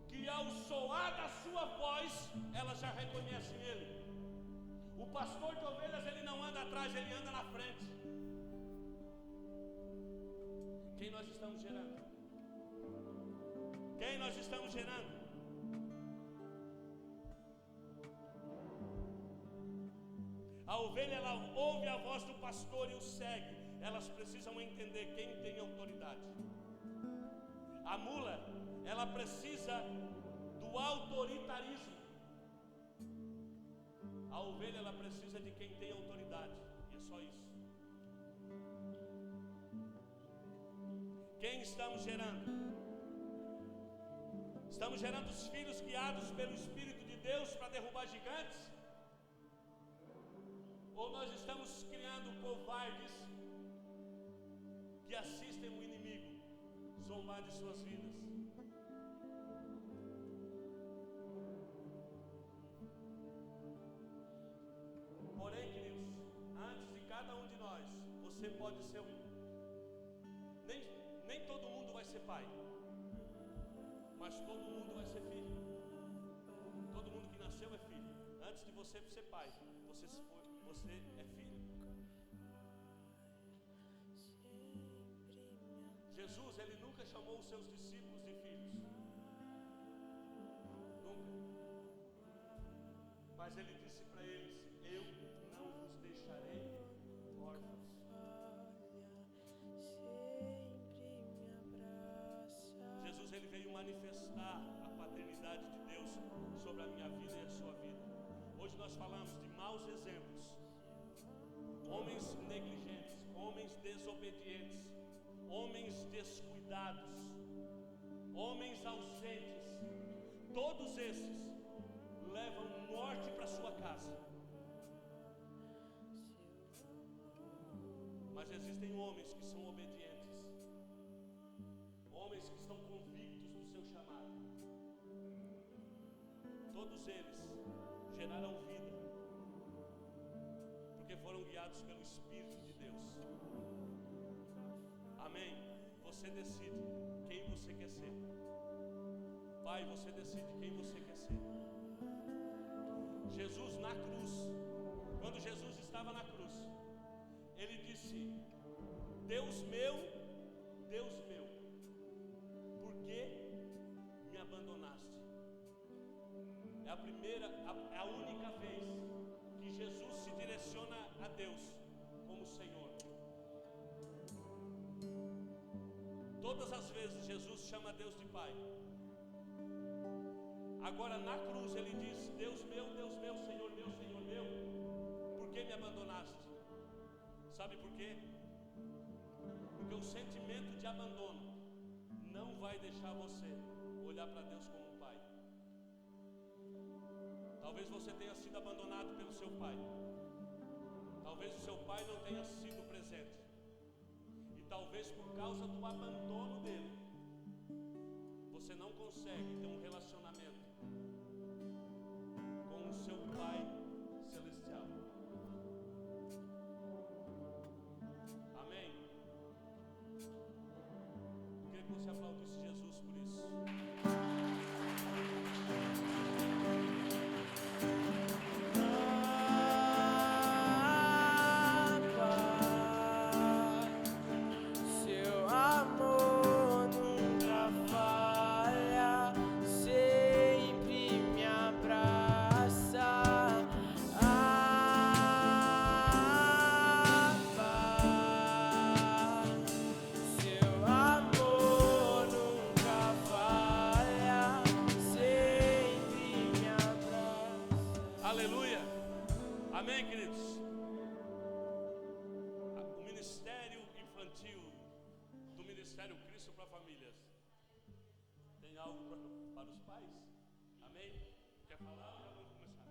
que ao soar da sua voz, elas já reconhecem ele? O pastor de ovelhas, ele não anda atrás, ele anda na frente. Quem nós estamos gerando? Quem nós estamos gerando? A ovelha, ela ouve a voz do pastor e o segue. Elas precisam entender quem tem autoridade. A mula, ela precisa do autoritarismo. A ovelha, ela precisa de quem tem autoridade. E é só isso. Quem estamos gerando? Estamos gerando os filhos guiados pelo Espírito de Deus para derrubar gigantes? Ou nós estamos criando covardes que assistem o inimigo zombar de suas vidas. Porém, queridos, antes de cada um de nós, você pode ser um. Nem todo mundo vai ser pai, mas todo mundo vai ser filho. Todo mundo que nasceu é filho. Antes de você ser pai, você é filho. Jesus, ele nunca chamou os seus discípulos de filhos. Nunca. Mas ele disse para eles: eu não vos deixarei órfãos. Jesus, ele veio manifestar a paternidade de Deus sobre a minha vida e a sua vida. Hoje nós falamos de maus exemplos, homens negligentes, homens desobedientes, homens descuidados, homens ausentes. Todos esses levam morte para sua casa. Mas existem homens que são obedientes, homens que estão convictos do seu chamado. Todos eles geraram vida, porque foram guiados pelo Espírito de Deus. Amém? Você decide quem você quer ser. Pai, você decide quem você quer ser. Jesus na cruz, quando Jesus estava na cruz, ele disse: Deus meu, por que me abandonaste? É a única vez que Jesus se direciona a Deus como Senhor. Todas as vezes Jesus chama Deus de Pai. Agora na cruz ele diz: Deus meu, Senhor meu, por que me abandonaste? Sabe por quê? Porque o sentimento de abandono não vai deixar você olhar para Deus como um pai. Talvez você tenha sido abandonado pelo seu pai. Talvez o seu pai não tenha sido presente. E talvez por causa do abandono dele, você não consegue ter um relacionamento com o seu Pai Celestial. Amém? Eu queria que você aplaudisse Jesus por isso. Seu amor nunca falha, sempre me abraça. Seu amor nunca falha, sempre me abraça. Aleluia! Amém, queridos? O ministério infantil do Ministério Cristo para Famílias tem algo para os pais? Amém? Quer falar ou já vamos começar?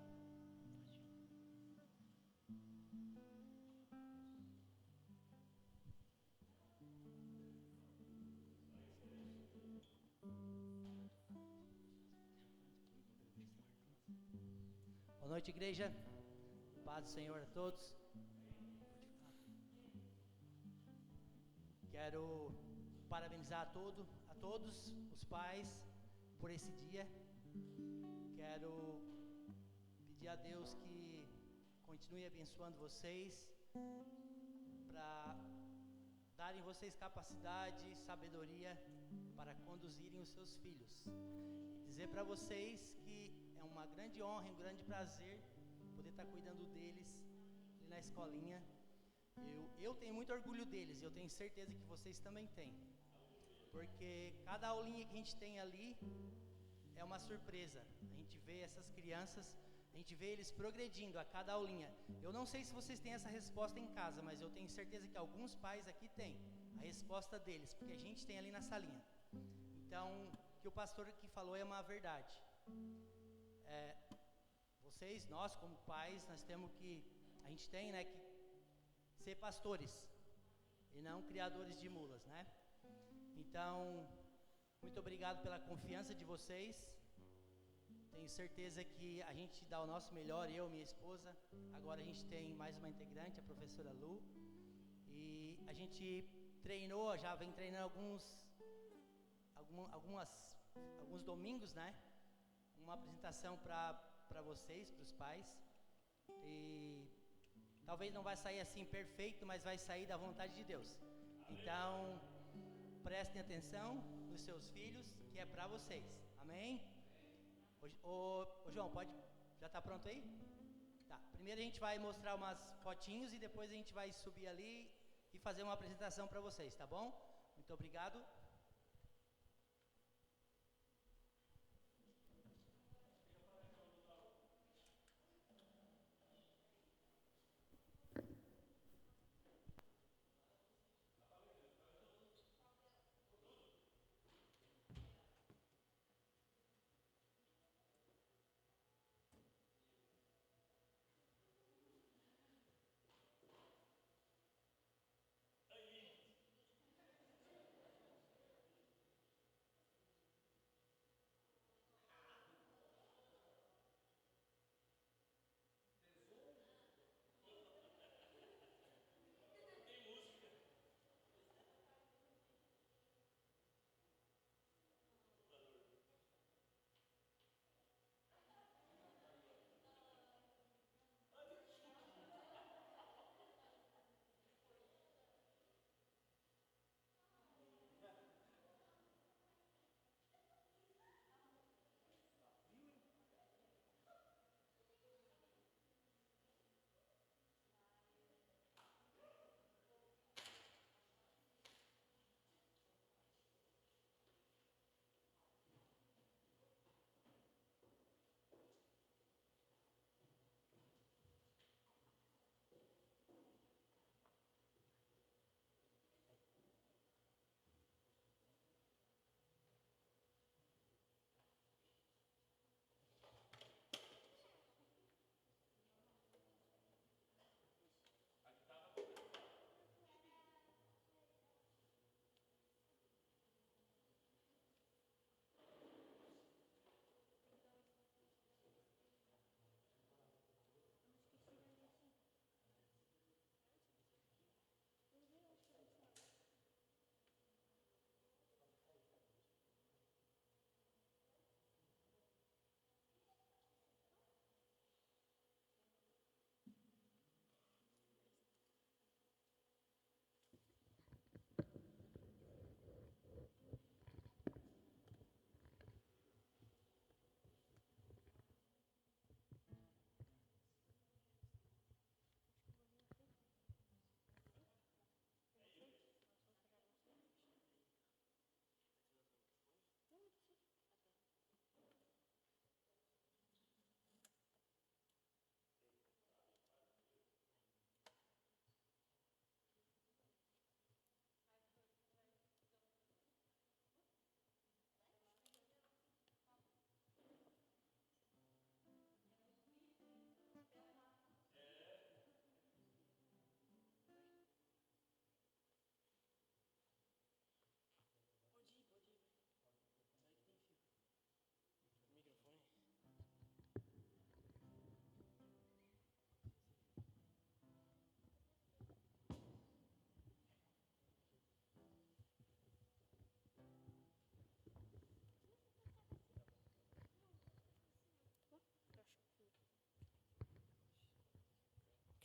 Boa noite, igreja. Paz do Senhor a todos. Quero parabenizar a todos os pais por esse dia. Quero pedir a Deus que continue abençoando vocês, para darem vocês capacidade, sabedoria para conduzirem os seus filhos. Dizer para vocês que é uma grande honra e um grande prazer poder estar cuidando deles ali na escolinha. Eu tenho muito orgulho deles e eu tenho certeza que vocês também têm, porque cada aulinha que a gente tem ali é uma surpresa. A gente vê essas crianças, a gente vê eles progredindo a cada aulinha. Eu não sei se vocês têm essa resposta em casa, mas eu tenho certeza que alguns pais aqui têm a resposta deles, porque a gente tem ali na salinha. Então, o que o pastor aqui falou é uma verdade. Nós como pais, nós temos que a gente tem, né, que ser pastores e não criadores de mulas, né? Então, muito obrigado pela confiança de vocês. Tenho certeza que a gente dá o nosso melhor, eu, minha esposa. Agora a gente tem mais uma integrante, a professora Lu. E a gente treinou, já vem treinando alguns domingos, né? Uma apresentação para vocês, para os pais. E talvez não vai sair assim perfeito, mas vai sair da vontade de Deus. Então, prestem atenção nos seus filhos, que é para vocês. Amém? Ô João, já está pronto aí? Tá. Primeiro a gente vai mostrar umas fotinhos e depois a gente vai subir ali e fazer uma apresentação para vocês, tá bom? Muito obrigado.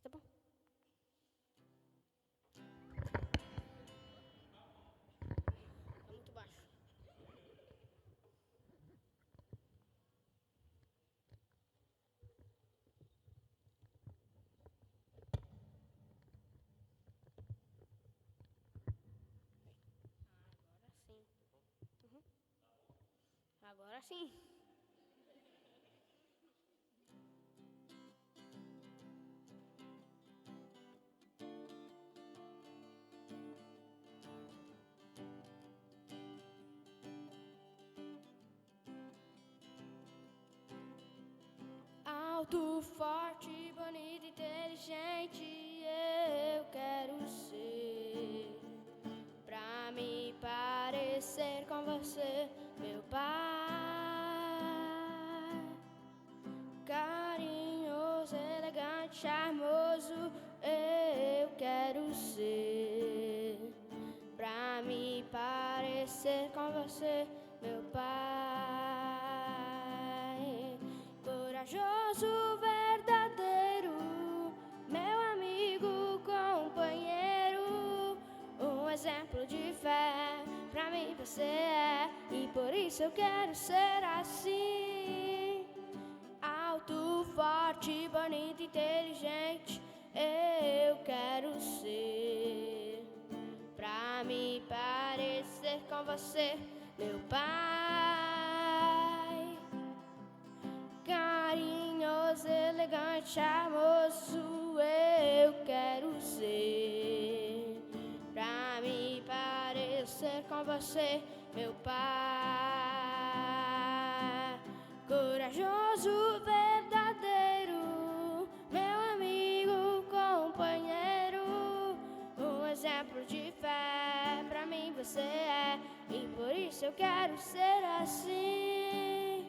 Tá bom. Tá muito baixo. Agora sim. Alto, forte, bonito, inteligente. inteligente eu quero ser, pra me parecer com você, meu Pai. Carinhoso, elegante, charmoso eu quero ser, pra me parecer com você, meu Pai. Corajoso, verdadeiro, meu amigo, companheiro, um exemplo de fé, pra mim você é, e por isso eu quero ser assim. Alto, forte, bonito, inteligente, eu quero ser, pra me parecer com você, meu Pai. Carinhoso, elegante, charmoso, eu quero ser, pra me parecer com você, meu Pai. Corajoso, verdadeiro, meu amigo, companheiro, um exemplo de fé, pra mim você é, e por isso eu quero ser assim.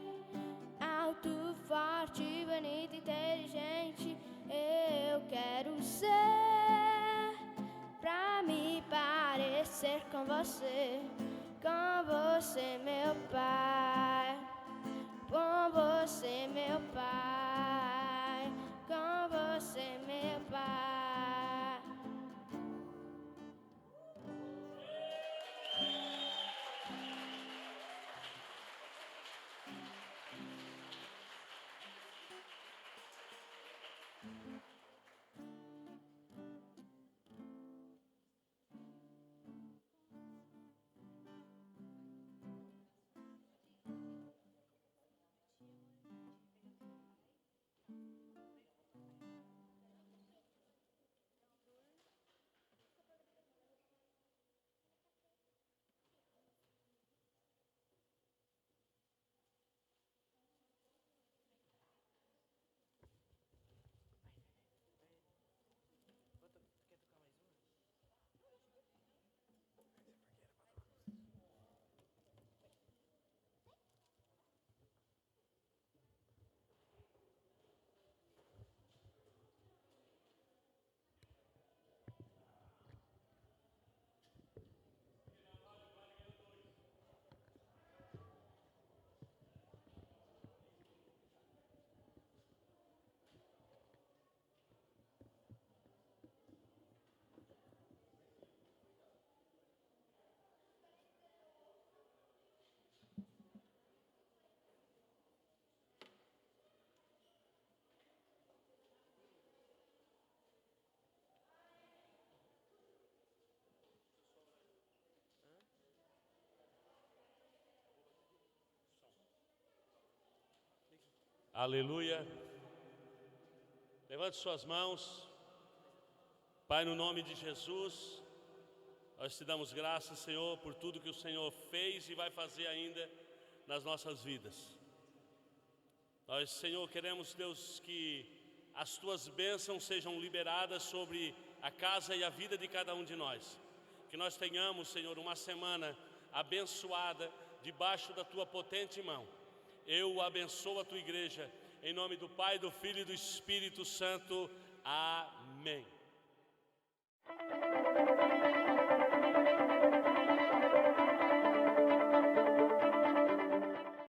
Alto, forte, bonito, inteligente, eu quero ser, pra me parecer com você, meu Pai. Com você, meu Pai, com você, meu Pai. Aleluia. Levante suas mãos. Pai, no nome de Jesus, nós te damos graças, Senhor, por tudo que o Senhor fez e vai fazer ainda nas nossas vidas. Nós, Senhor, queremos, Deus, que as tuas bênçãos sejam liberadas sobre a casa e a vida de cada um de nós. Que nós tenhamos, Senhor, uma semana abençoada debaixo da tua potente mão. Eu abençoo a tua igreja, em nome do Pai, do Filho e do Espírito Santo. Amém.